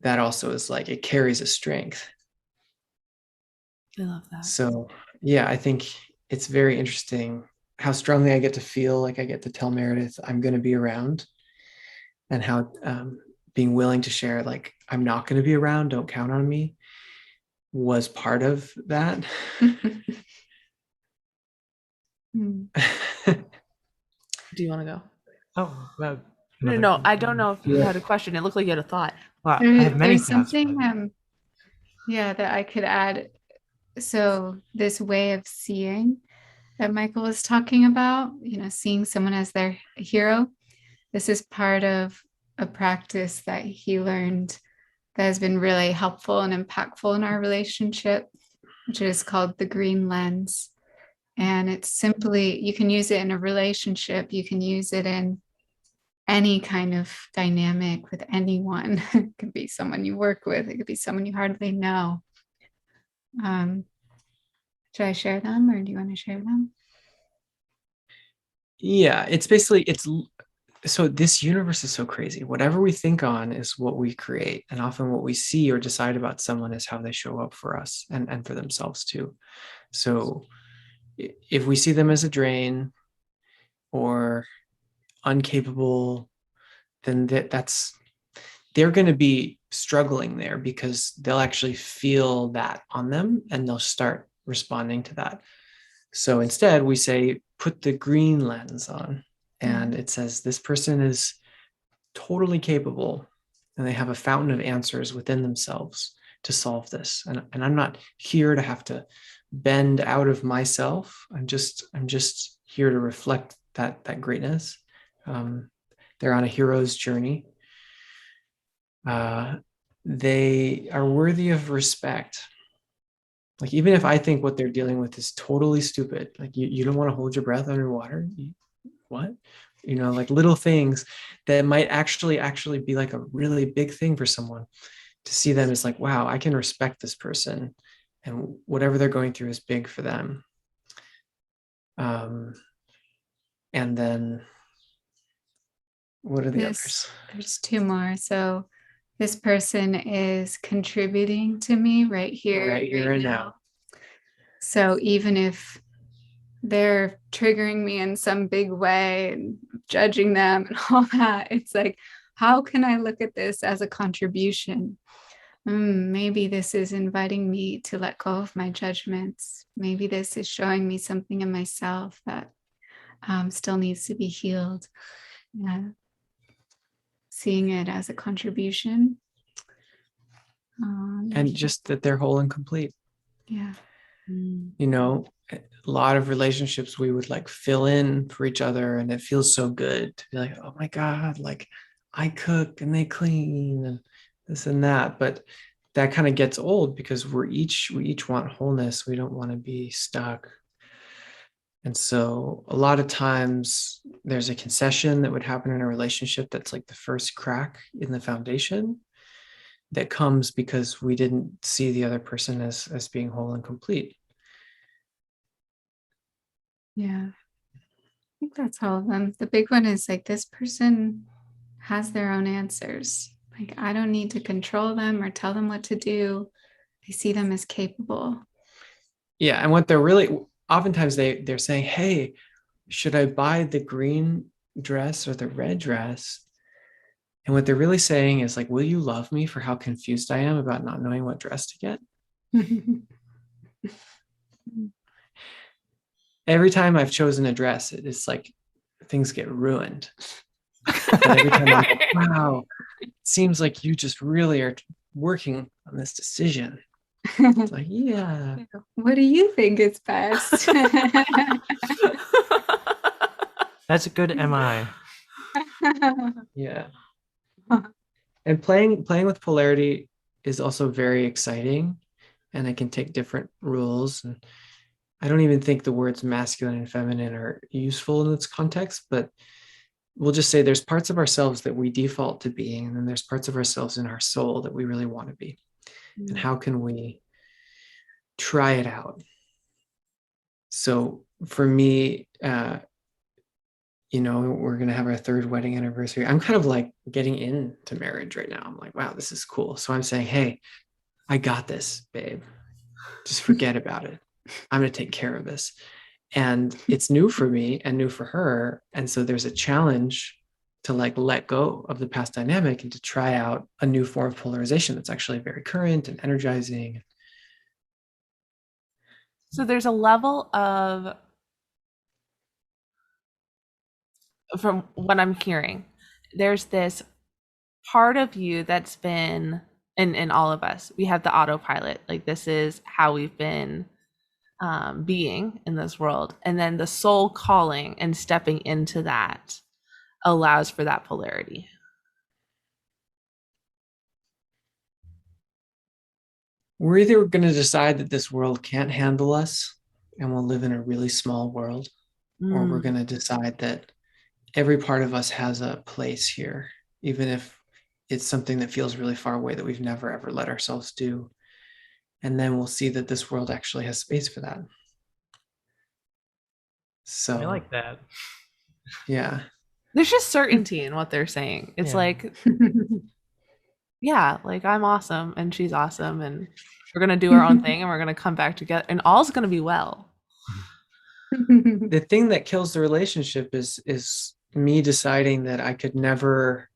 S3: that also is like, it carries a strength.
S2: I love that.
S3: So yeah, I think it's very interesting how strongly I get to feel like I get to tell Meredith I'm going to be around, and how being willing to share, like, I'm not going to be around, don't count on me, was part of that.
S2: Do you want to go?
S4: Oh, well,
S2: No, I don't know if you had a question. It looked like you had a thought.
S4: Well, I have many
S1: There's
S4: thoughts,
S1: something
S4: but
S1: that I could add. So this way of seeing that Michael was talking about, seeing someone as their hero, this is part of a practice that he learned that has been really helpful and impactful in our relationship, which is called the green lens. And it's simply, you can use it in a relationship, you can use it in any kind of dynamic with anyone. It could be someone you work with, it could be someone you hardly know. Should I share them, or do you want to share them?
S3: Yeah, it's basically, so this universe is so crazy. Whatever we think on is what we create. And often what we see or decide about someone is how they show up for us and for themselves too. So if we see them as a drain or incapable, then they're going to be struggling there, because they'll actually feel that on them and they'll start responding to that. So instead we say, put the green lens on, and it says this person is totally capable and they have a fountain of answers within themselves to solve this. And I'm not here to have to bend out of myself. I'm just here to reflect that greatness. They're on a hero's journey. They are worthy of respect. Like, even if I think what they're dealing with is totally stupid, like you don't want to hold your breath underwater. What? Like little things that might actually be like a really big thing for someone, to see them as like, wow, I can respect this person and whatever they're going through is big for them. And then what are the others?
S1: There's two more. So this person is contributing to me right here and now. So even if they're triggering me in some big way and judging them and all that, it's like, how can I look at this as a contribution? Maybe this is inviting me to let go of my judgments. Maybe this is showing me something in myself that still needs to be healed. Seeing it as a contribution.
S3: And just that they're whole and complete.
S1: Yeah.
S3: You know, a lot of relationships we would like fill in for each other, and it feels so good to be like, oh my God, like I cook and they clean and this and that. But that kind of gets old because we each want wholeness. We don't want to be stuck. And so a lot of times there's a concession that would happen in a relationship that's like the first crack in the foundation that comes because we didn't see the other person as being whole and complete.
S1: Yeah. I think that's all of them. The big one is like, this person has their own answers. Like, I don't need to control them or tell them what to do. I see them as capable.
S3: Yeah. And what they're really, oftentimes they're saying, hey, should I buy the green dress or the red dress? And what they're really saying is like, will you love me for how confused I am about not knowing what dress to get? Every time I've chosen a dress, it's like things get ruined. But every time I'm like, wow, it seems like you just really are working on this decision. It's like, yeah.
S1: What do you think is best?
S4: That's a good MI.
S3: Yeah. And playing with polarity is also very exciting, and it can take different rules. And I don't even think the words masculine and feminine are useful in this context, but we'll just say there's parts of ourselves that we default to being, and then there's parts of ourselves in our soul that we really want to be. And how can we try it out? So for me, you know, we're going to have our 3rd wedding anniversary. I'm kind of like getting into marriage right now. I'm like, wow, this is cool. So I'm saying, hey, I got this, babe. Just forget about it. I'm going to take care of this. And it's new for me and new for her. And so there's a challenge to like let go of the past dynamic and to try out a new form of polarization that's actually very current and energizing.
S2: So there's a level of, from what I'm hearing, there's this part of you that's been in all of us. We have the autopilot. Like, this is how we've been being in this world. And then the soul calling and stepping into that allows for that polarity.
S3: We're either going to decide that this world can't handle us and we'll live in a really small world, or we're going to decide that every part of us has a place here, even if it's something that feels really far away that we've never ever let ourselves do. And then we'll see that this world actually has space for that. So
S4: I like that.
S3: Yeah.
S2: There's just certainty in what they're saying. It's like, yeah, like I'm awesome and she's awesome and we're going to do our own thing and we're going to come back together and all's going to be well.
S3: The thing that kills the relationship is me deciding that I could never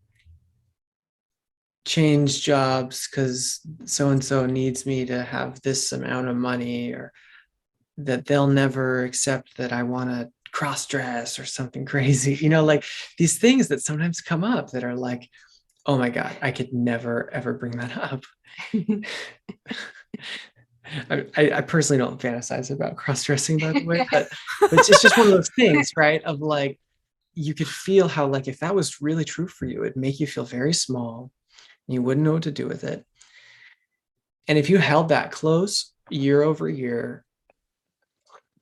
S3: change jobs because so-and-so needs me to have this amount of money, or that they'll never accept that I want to cross-dress or something crazy, you know, like these things that sometimes come up that are like, oh my God, I could never, ever bring that up. I personally don't fantasize about cross-dressing, by the way, but it's just one of those things, right? Of like, you could feel how, like, if that was really true for you, it'd make you feel very small. You wouldn't know what to do with it. And if you held that close year over year,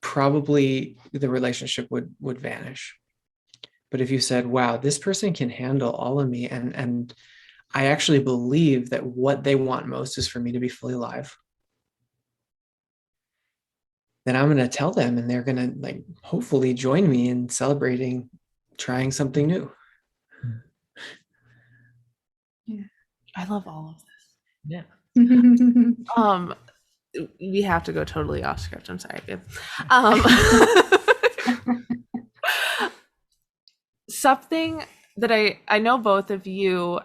S3: probably the relationship would vanish. But if you said, wow, this person can handle all of me, and I actually believe that what they want most is for me to be fully alive. then I'm going to tell them, and they're going to like hopefully join me in celebrating trying something new.
S1: Yeah.
S2: I love all of this.
S4: Yeah.
S2: We have to go totally off script. I'm sorry, babe. Something that I know both of you,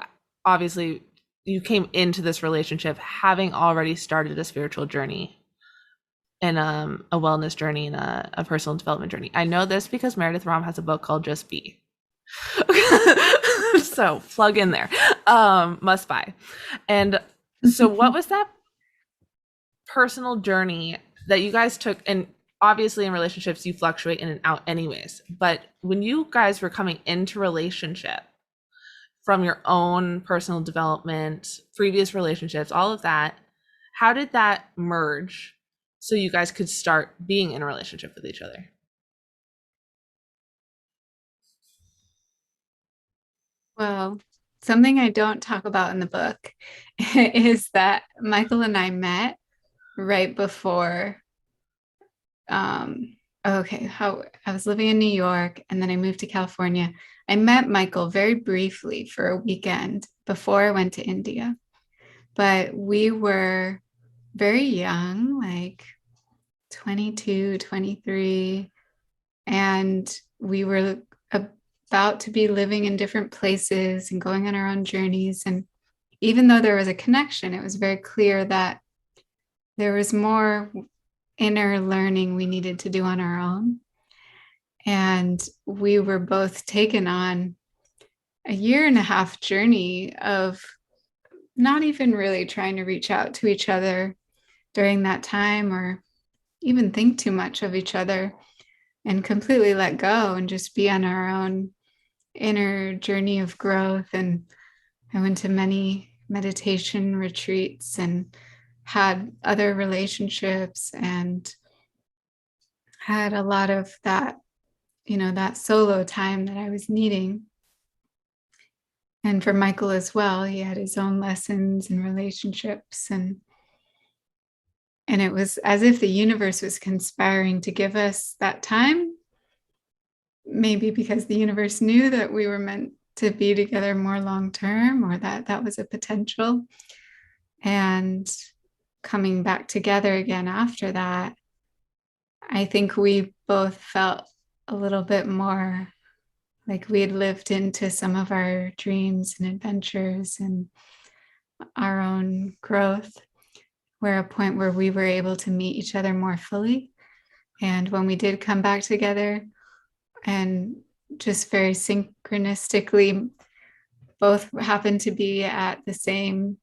S2: obviously, you came into this relationship having already started a spiritual journey and a wellness journey and a personal development journey. I know this because Meredith Rom has a book called Just Be. So plug in there. Must buy. And so what was that personal journey that you guys took? And obviously in relationships you fluctuate in and out anyways, but when you guys were coming into relationship from your own personal development, previous relationships, all of that, how did that merge so you guys could start being in a relationship with each other?
S1: Well, something I don't talk about in the book is that Michael and I met right before how I was living in New York and then I moved to California. I met Michael very briefly for a weekend before I went to India, but we were very young, like 22, 23, and we were about to be living in different places and going on our own journeys. And even though there was a connection, it was very clear that there was more inner learning we needed to do on our own. And we were both taken on a 1.5 year journey of not even really trying to reach out to each other during that time or even think too much of each other, and completely let go and just be on our own inner journey of growth. And I went to many meditation retreats and had other relationships and had a lot of that, that solo time that I was needing. And for Michael as well, he had his own lessons and relationships, and it was as if the universe was conspiring to give us that time, maybe because the universe knew that we were meant to be together more long term, or that was a potential. And coming back together again after that, I think we both felt a little bit more like we had lived into some of our dreams and adventures and our own growth. We're at a point where we were able to meet each other more fully. And when we did come back together, and just very synchronistically, both happened to be at the same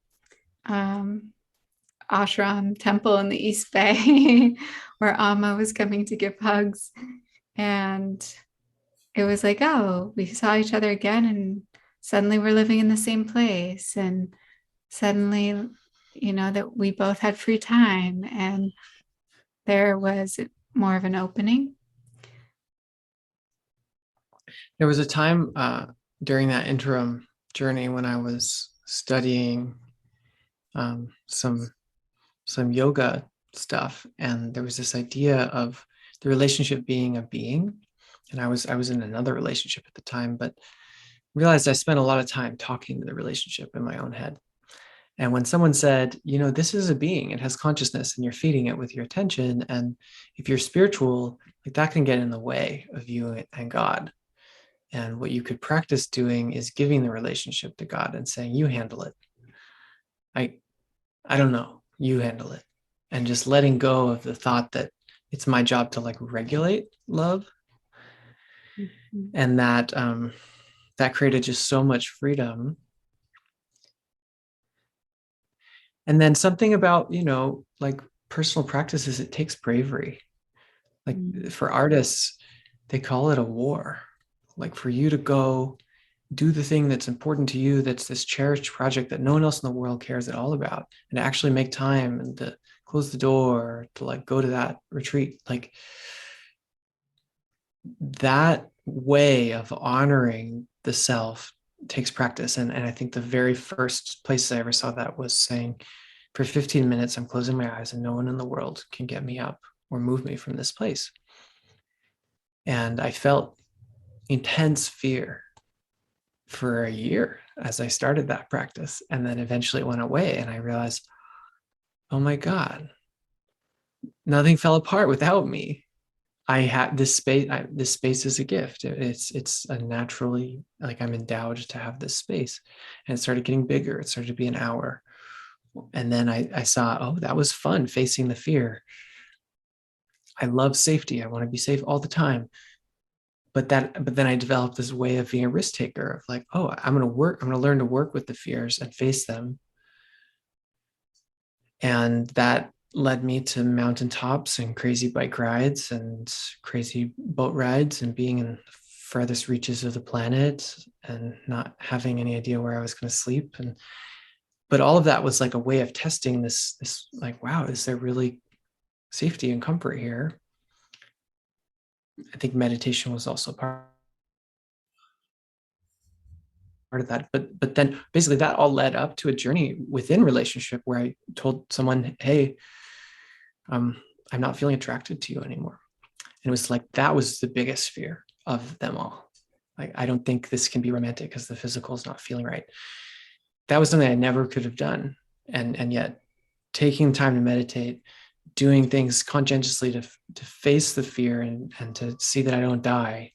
S1: ashram temple in the East Bay where Amma was coming to give hugs. And it was like, oh, we saw each other again, and suddenly we're living in the same place. And suddenly, that we both had free time, and there was more of an opening.
S3: There was a time during that interim journey when I was studying some yoga stuff, and there was this idea of the relationship being a being. And I was in another relationship at the time, but realized I spent a lot of time talking to the relationship in my own head. And when someone said, this is a being, it has consciousness, and you're feeding it with your attention, and if you're spiritual, like that can get in the way of you and God. And what you could practice doing is giving the relationship to God and saying, you handle it. I don't know, you handle it. And just letting go of the thought that it's my job to like regulate love. Mm-hmm. And that created just so much freedom. And then something about, like personal practices, it takes bravery. Like for artists, they call it a war. Like for you to go do the thing that's important to you, that's this cherished project that no one else in the world cares at all about, and to actually make time and to close the door, to like go to that retreat, like that way of honoring the self takes practice. And I think the very first place I ever saw that was saying, for 15 minutes, I'm closing my eyes and no one in the world can get me up. or move me from this place. And I felt intense fear for a year as I started that practice. And then eventually it went away. And I realized, oh my God, nothing fell apart without me. I have this space. This space is a gift. It's a naturally, like, I'm endowed to have this space. And it started getting bigger. It started to be an hour. And then I saw, oh, that was fun, facing the fear. I love safety. I want to be safe all the time. But then I developed this way of being a risk taker of like, oh, I'm going to learn to work with the fears and face them. And that led me to mountaintops and crazy bike rides and crazy boat rides and being in the farthest reaches of the planet and not having any idea where I was going to sleep. But all of that was like a way of testing this like, wow, is there really safety and comfort here? I think meditation was also part of that. But then basically that all led up to a journey within relationship where I told someone, hey, I'm not feeling attracted to you anymore. And it was like, that was the biggest fear of them all. Like, I don't think this can be romantic because the physical is not feeling right. That was something I never could have done. And yet taking time to meditate, doing things conscientiously to face the fear and to see that I don't die,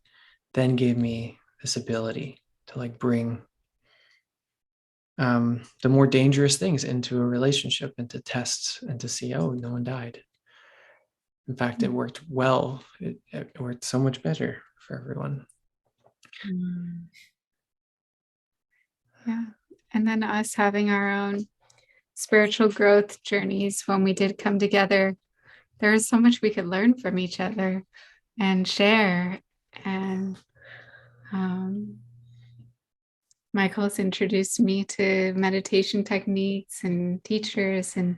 S3: then gave me this ability to like bring the more dangerous things into a relationship and to test and to see, oh, no one died. In fact, it worked well. It worked so much better for everyone.
S1: Yeah. And then us having our own spiritual growth journeys when we did come together, there was so much we could learn from each other and share. And Michael's introduced me to meditation techniques and teachers and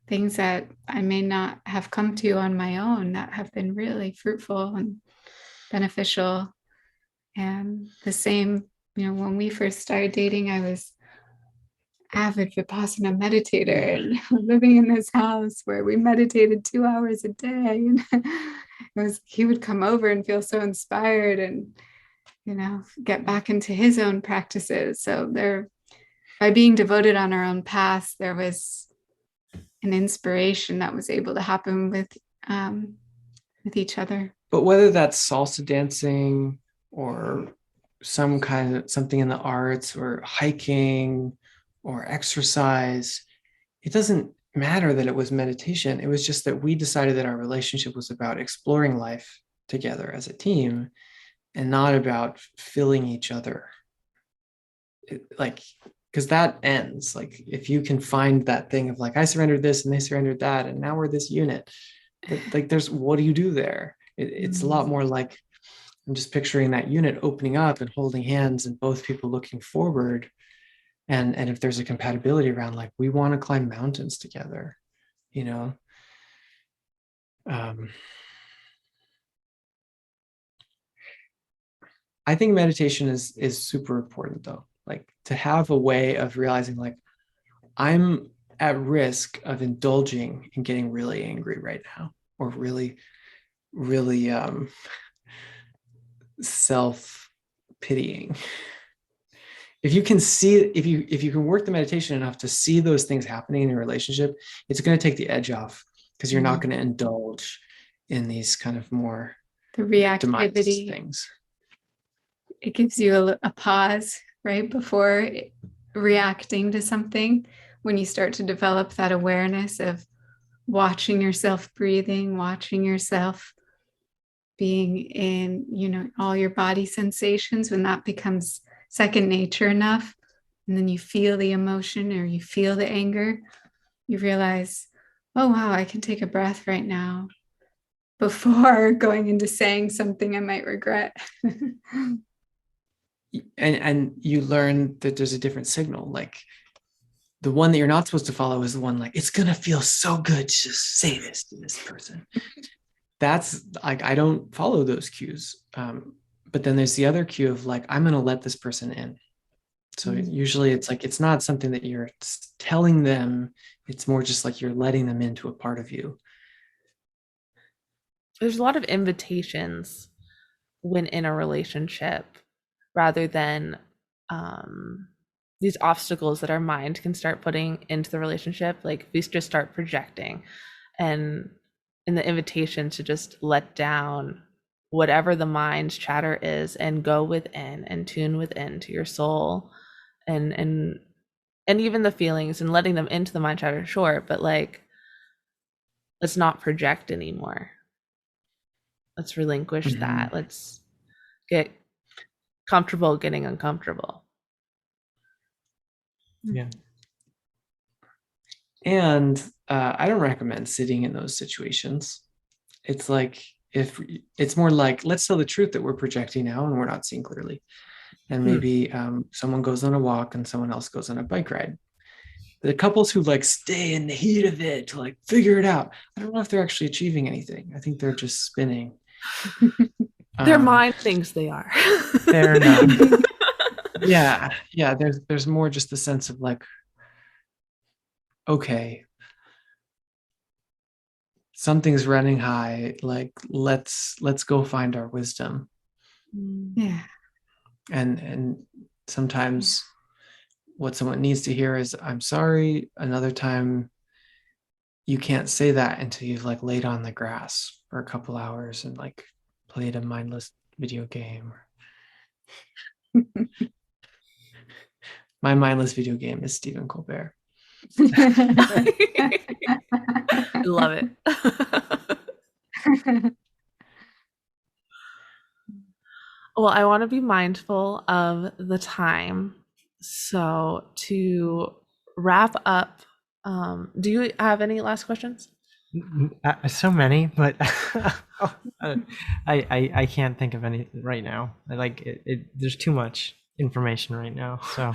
S1: things that I may not have come to on my own that have been really fruitful and beneficial. And the same, when we first started dating, I was avid Vipassana meditator and living in this house where we meditated 2 hours a day. And he would come over and feel so inspired and, get back into his own practices. So by being devoted on our own paths, there was an inspiration that was able to happen with each other.
S3: But whether that's salsa dancing or something in the arts or hiking or exercise, it doesn't matter that it was meditation. It was just that we decided that our relationship was about exploring life together as a team and not about filling each other. Because that ends. Like, if you can find that thing of like, I surrendered this and they surrendered that, and now we're this unit. Like, what do you do there? It's a lot more like, I'm just picturing that unit opening up and holding hands and both people looking forward. And if there's a compatibility around, like, we want to climb mountains together, I think meditation is super important, though, like, to have a way of realizing, like, I'm at risk of indulging in getting really angry right now, or really, really self-pitying. If you can work the meditation enough to see those things happening in your relationship, it's going to take the edge off, because you're not going to indulge in these kind of more
S1: the reactivity
S3: things.
S1: It gives you a pause right before reacting to something, when you start to develop that awareness of watching yourself breathing, watching yourself being in, all your body sensations. When that becomes second nature enough, and then you feel the emotion or you feel the anger, you realize, oh, wow, I can take a breath right now before going into saying something I might regret.
S3: And you learn that there's a different signal. Like, the one that you're not supposed to follow is the one like, it's going to feel so good to just say this to this person. That's like, I don't follow those cues. But then there's the other cue of like, I'm going to let this person in. So usually it's like, it's not something that you're telling them. It's more just like you're letting them into a part of you.
S2: there's a lot of invitations when in a relationship rather than these obstacles that our mind can start putting into the relationship. Like we just start projecting, and in the invitation to just let down whatever the mind's chatter is and go within and tune within to your soul and even the feelings and letting them into the mind chatter, sure, but like let's not project anymore. Let's relinquish that. Let's get comfortable getting uncomfortable.
S4: Yeah.
S3: And I don't recommend sitting in those situations. It's like, if it's more like, let's tell the truth that we're projecting now and we're not seeing clearly. And maybe someone goes on a walk and someone else goes on a bike ride. The couples who like stay in the heat of it to like figure it out, I don't know if they're actually achieving anything. I think they're just spinning.
S2: Their mind thinks they are.
S4: Fair enough.
S3: Yeah. There's more just the sense of like, okay, something's running high. Like let's go find our wisdom.
S1: Yeah.
S3: And sometimes what someone needs to hear is, I'm sorry. Another time you can't say that until you've like laid on the grass for a couple hours and like played a mindless video game. My mindless video game is Stephen Colbert.
S2: I love it. Well, I want to be mindful of the time. So to wrap up, do you have any last questions?
S4: So many, but I can't think of any right now. Like there's too much information right now. So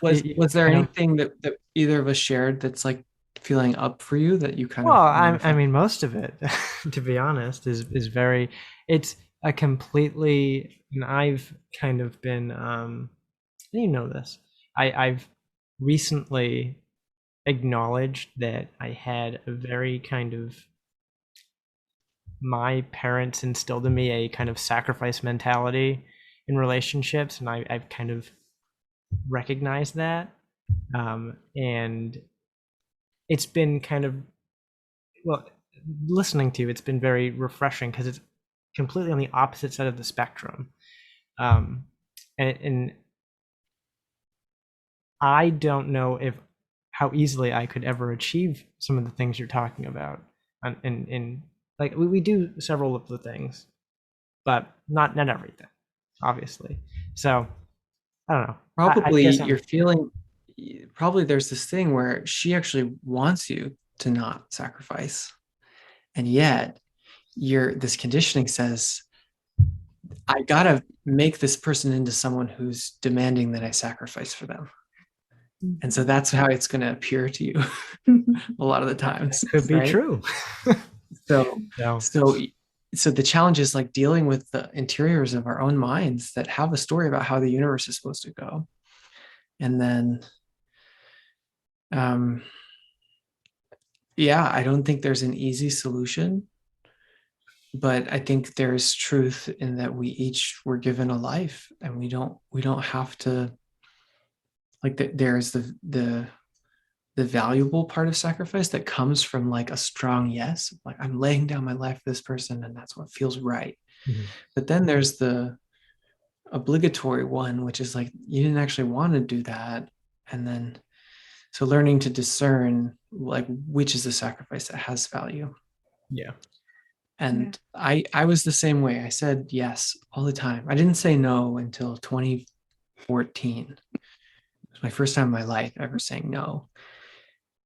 S3: was there anything that either of us shared that's like feeling up for you that you kind of?
S4: Well, I mean, most of it, to be honest, is very. It's a completely, and I've kind of been. You know this. I've recently acknowledged that I had a very kind of, my parents instilled in me a kind of sacrifice mentality in relationships, and I've kind of recognized that, and it's been kind of, well, listening to you, it's been very refreshing because it's completely on the opposite side of the spectrum, and I don't know how easily I could ever achieve some of the things you're talking about. And like we do several of the things, but not everything, obviously. So I don't know.
S3: Probably you're feeling, probably there's this thing where she actually wants you to not sacrifice. And yet this conditioning says, I gotta make this person into someone who's demanding that I sacrifice for them. And so that's how it's going to appear to you a lot of the times.
S4: Could be true.
S3: So the challenge is like dealing with the interiors of our own minds that have a story about how the universe is supposed to go. And then, I don't think there's an easy solution, but I think there's truth in that we each were given a life, and we don't have to, like, there's the valuable part of sacrifice that comes from like a strong yes, like I'm laying down my life for this person and that's what feels right. Mm-hmm. But then there's the obligatory one, which is like you didn't actually want to do that. And then so learning to discern like which is the sacrifice that has value.
S4: Yeah.
S3: And I was the same way. I said yes all the time. I didn't say no until 2014. It was my first time in my life ever saying no.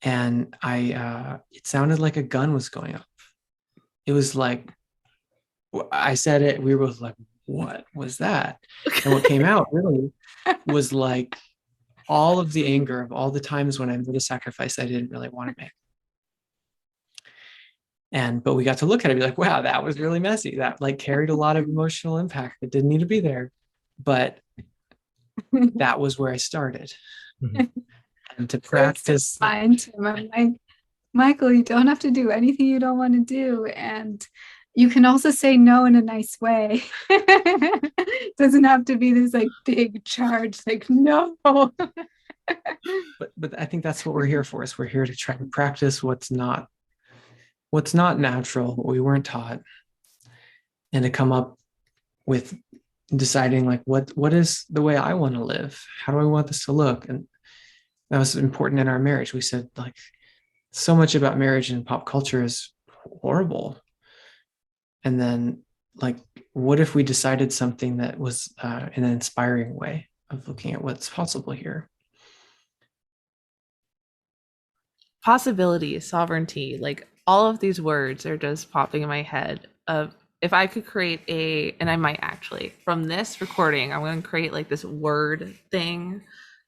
S3: And it sounded like a gun was going off. It was like, I said it, we were both like, what was that? And what came out really was like all of the anger of all the times when I made a sacrifice I didn't really want to make. But we got to look at it and be like, wow, that was really messy. That like carried a lot of emotional impact that didn't need to be there. But that was where I started. Mm-hmm. And to practice.
S1: I'm like, Michael, you don't have to do anything you don't want to do. And you can also say no in a nice way. It doesn't have to be this like big charge, like no.
S3: But I think that's what we're here for, is we're here to try and practice what's not natural, what we weren't taught, and to come up with deciding like what is the way I want to live? How do I want this to look? And that was important in our marriage. We said, like, so much about marriage in pop culture is horrible. And then, like, what if we decided something that was an inspiring way of looking at what's possible here?
S2: Possibility, sovereignty, like all of these words are just popping in my head of, if I could create and I might actually, from this recording, I'm going to create like this word thing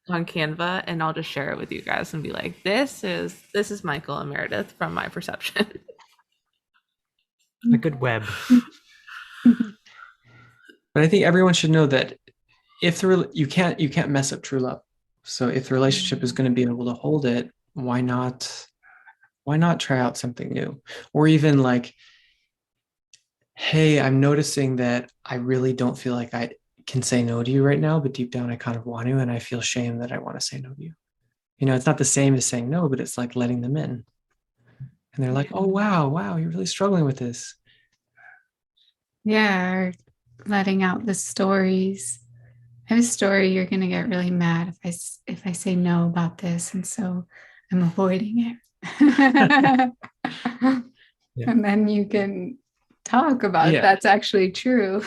S2: on Canva, and I'll just share it with you guys and be like, this is Michael and Meredith from my perception.
S4: A good web.
S3: But I think everyone should know that if you can't mess up true love. So if the relationship is going to be able to hold it, why not try out something new? Or even like, hey, I'm noticing that I really don't feel like I can say no to you right now, but deep down I kind of want to, and I feel shame that I want to say no to you. You know, it's not the same as saying no, but it's like letting them in. And they're like, oh, wow, you're really struggling with this.
S1: Yeah, or letting out the stories. I have a story, you're going to get really mad if I say no about this, and so I'm avoiding it.
S4: Yeah.
S1: And then you can talk about that's actually true.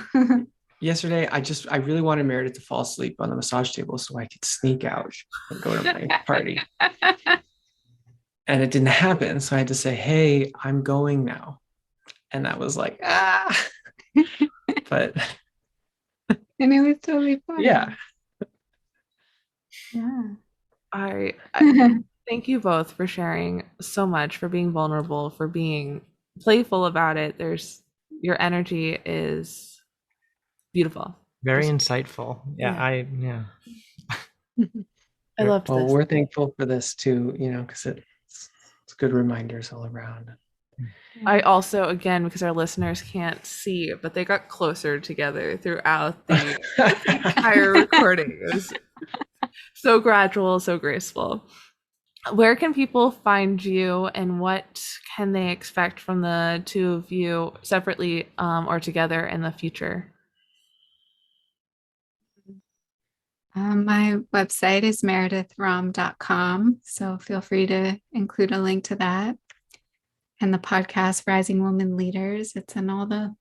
S3: Yesterday, I really wanted Meredith to fall asleep on the massage table so I could sneak out and go to my party. And it didn't happen. So I had to say, hey, I'm going now. And that was like, but.
S1: And it was totally fine.
S3: Yeah.
S1: Yeah.
S2: I thank you both for sharing so much, for being vulnerable, for being playful about it. Your energy is beautiful.
S4: Very insightful. I
S2: loved this.
S3: We're thankful for this too, you know, because it's good reminders all around.
S2: I also, again, because our listeners can't see, but they got closer together throughout the entire recording. It was so gradual, so graceful. Where can people find you, and what can they expect from the two of you separately or together in the future?
S1: My website is meredithrom.com, so feel free to include a link to that. And the podcast Rising Woman Leaders, it's in all the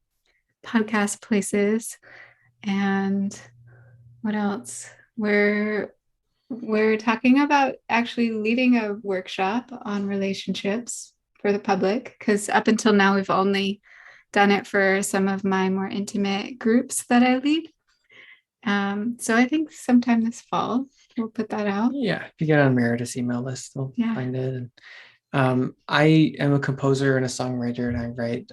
S1: podcast places. And what else? We're talking about actually leading a workshop on relationships for the public, because up until now we've only done it for some of my more intimate groups that I lead. So I think sometime this fall we'll put that out.
S3: Yeah, if you get on Meredith's email list, they'll find it. And I am a composer and a songwriter, and I write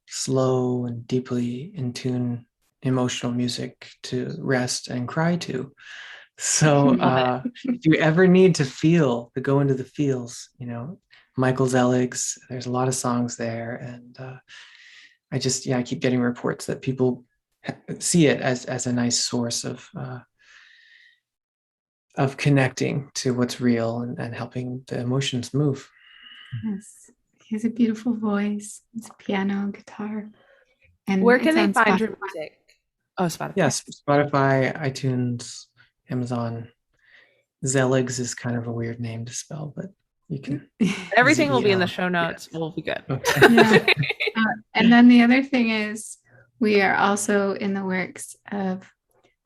S3: slow and deeply in tune emotional music to rest and cry to. So if you ever need to go into the feels, you know, Michael Zeligs, there's a lot of songs there. And I keep getting reports that people see it as a nice source of connecting to what's real and helping the emotions move.
S1: Yes, he has a beautiful voice. It's piano, guitar. And
S2: where can they find your music? Oh, Spotify.
S3: Yes, Spotify, iTunes, Amazon. Zeligs is kind of a weird name to spell, but you can.
S2: Everything will be in the show notes.
S3: Yes.
S2: We'll be good.
S3: Okay.
S1: Yeah. And then the other thing is, we are also in the works of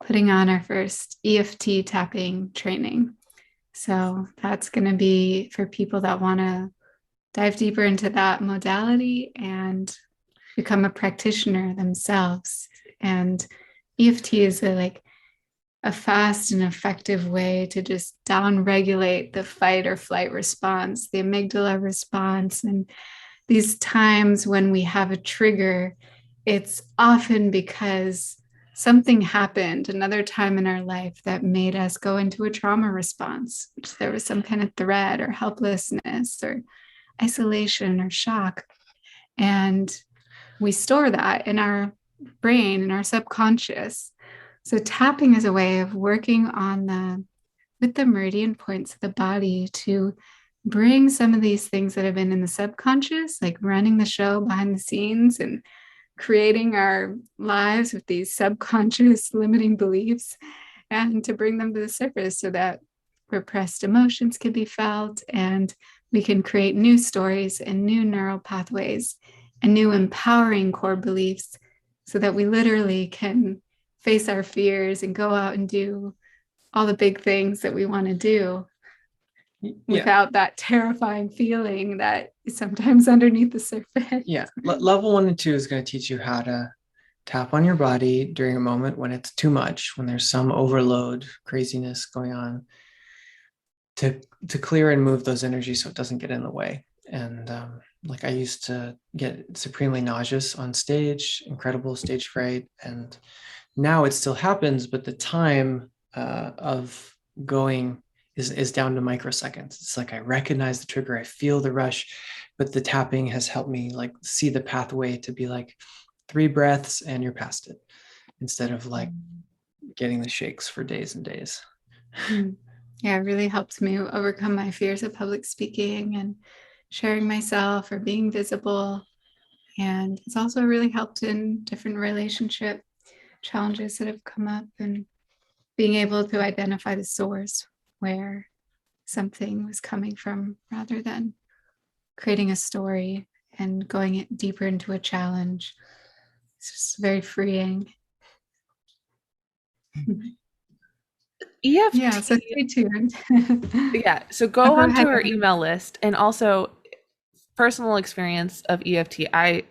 S1: putting on our first Eft tapping training. So that's going to be for people that want to dive deeper into that modality and become a practitioner themselves. And EFT is a fast and effective way to just down-regulate the fight or flight response, the amygdala response. And these times when we have a trigger, it's often because something happened another time in our life that made us go into a trauma response. There was some kind of threat or helplessness or isolation or shock. And we store that in our brain, in our subconscious. So tapping is a way of working with the meridian points of the body to bring some of these things that have been in the subconscious, like running the show behind the scenes and creating our lives with these subconscious limiting beliefs, and to bring them to the surface so that repressed emotions can be felt and we can create new stories and new neural pathways and new empowering core beliefs so that we literally can face our fears and go out and do all the big things that we want to do without that terrifying feeling that is sometimes underneath the surface.
S3: Yeah. Level 1 and 2 is going to teach you how to tap on your body during a moment when it's too much, when there's some overload, craziness going on, to clear and move those energies so it doesn't get in the way. And like I used to get supremely nauseous on stage, incredible stage fright. And now it still happens, but the time of going is down to microseconds. It's like I recognize the trigger, I feel the rush, but the tapping has helped me like see the pathway to be like 3 breaths and you're past it, instead of like getting the shakes for days and days.
S1: Yeah, it really helped me overcome my fears of public speaking and sharing myself or being visible. And it's also really helped in different relationship challenges that have come up, and being able to identify the source where something was coming from, rather than creating a story and going deeper into a challenge. It's just very freeing.
S2: EFT.
S1: Yeah, so stay tuned.
S2: Yeah, so go onto our email list. And also, personal experience of EFT, I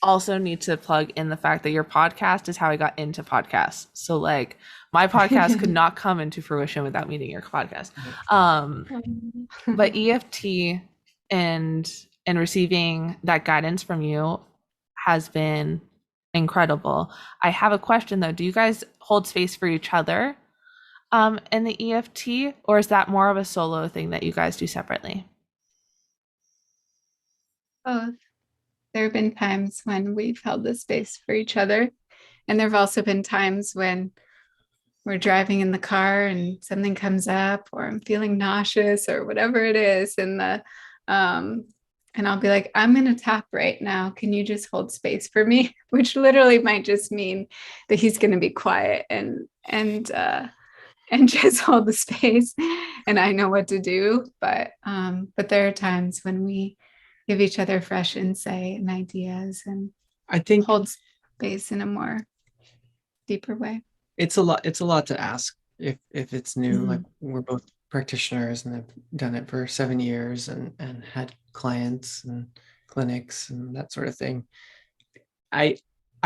S2: also need to plug in the fact that your podcast is how I got into podcasts. So like my podcast could not come into fruition without meeting your podcast. But EFT and receiving that guidance from you has been incredible. I have a question though. Do you guys hold space for each other in the EFT, or is that more of a solo thing that you guys do separately?
S1: Both. There have been times when we've held the space for each other. And there have also been times when we're driving in the car and something comes up, or I'm feeling nauseous or whatever it is. And I'll be like, I'm going to tap right now. Can you just hold space for me? Which literally might just mean that he's going to be quiet and just hold the space. And I know what to do. But there are times when we give each other fresh insight and ideas, and
S3: I think
S1: hold space in a more deeper way.
S3: It's a lot to ask if it's new. Like we're both practitioners and have done it for 7 years and had clients and clinics and that sort of thing. I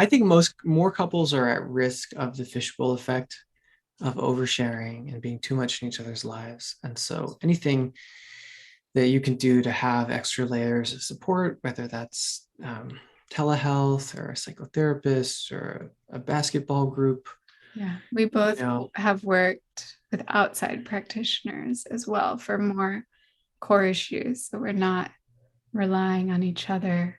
S3: think more couples are at risk of the fishbowl effect of oversharing and being too much in each other's lives. And so anything that you can do to have extra layers of support, whether that's telehealth or a psychotherapist or a basketball group.
S1: Yeah, we both have worked with outside practitioners as well for more core issues. So we're not relying on each other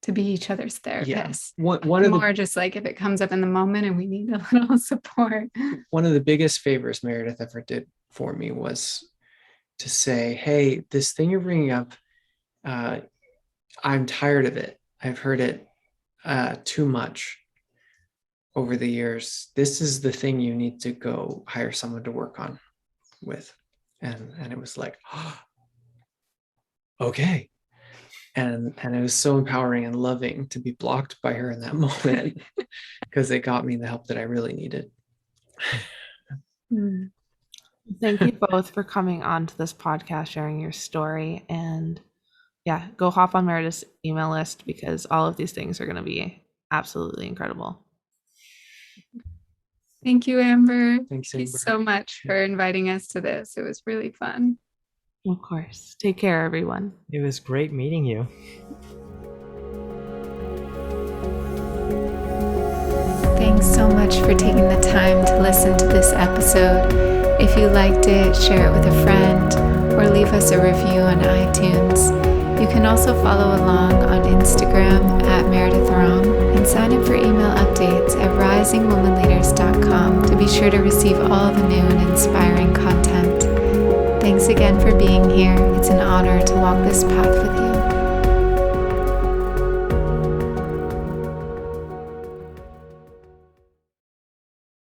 S1: to be each other's therapists.
S3: Yeah.
S1: Just like if it comes up in the moment and we need a little support.
S3: One of the biggest favors Meredith ever did for me was to say, hey, this thing you're bringing up, I'm tired of it. I've heard it too much over the years. This is the thing you need to go hire someone to work on with. And it was like, oh, okay. And it was so empowering and loving to be blocked by her in that moment, because it got me the help that I really needed.
S2: Thank you both for coming on to this podcast, sharing your story. And yeah, go hop on Meredith's email list, because all of these things are going to be absolutely incredible.
S1: Thank you, Amber.
S3: Thanks,
S1: Thank
S3: Amber.
S1: you so much for inviting us to this. It was really fun.
S2: Of course. Take care, everyone.
S4: It was great meeting you.
S1: Thanks so much for taking the time to listen to this episode. If you liked it, share it with a friend or leave us a review on iTunes. You can also follow along on Instagram at Meredith Rom and sign up for email updates at risingwomanleaders.com to be sure to receive all the new and inspiring content. Thanks again for being here. It's an honor to walk this path with you.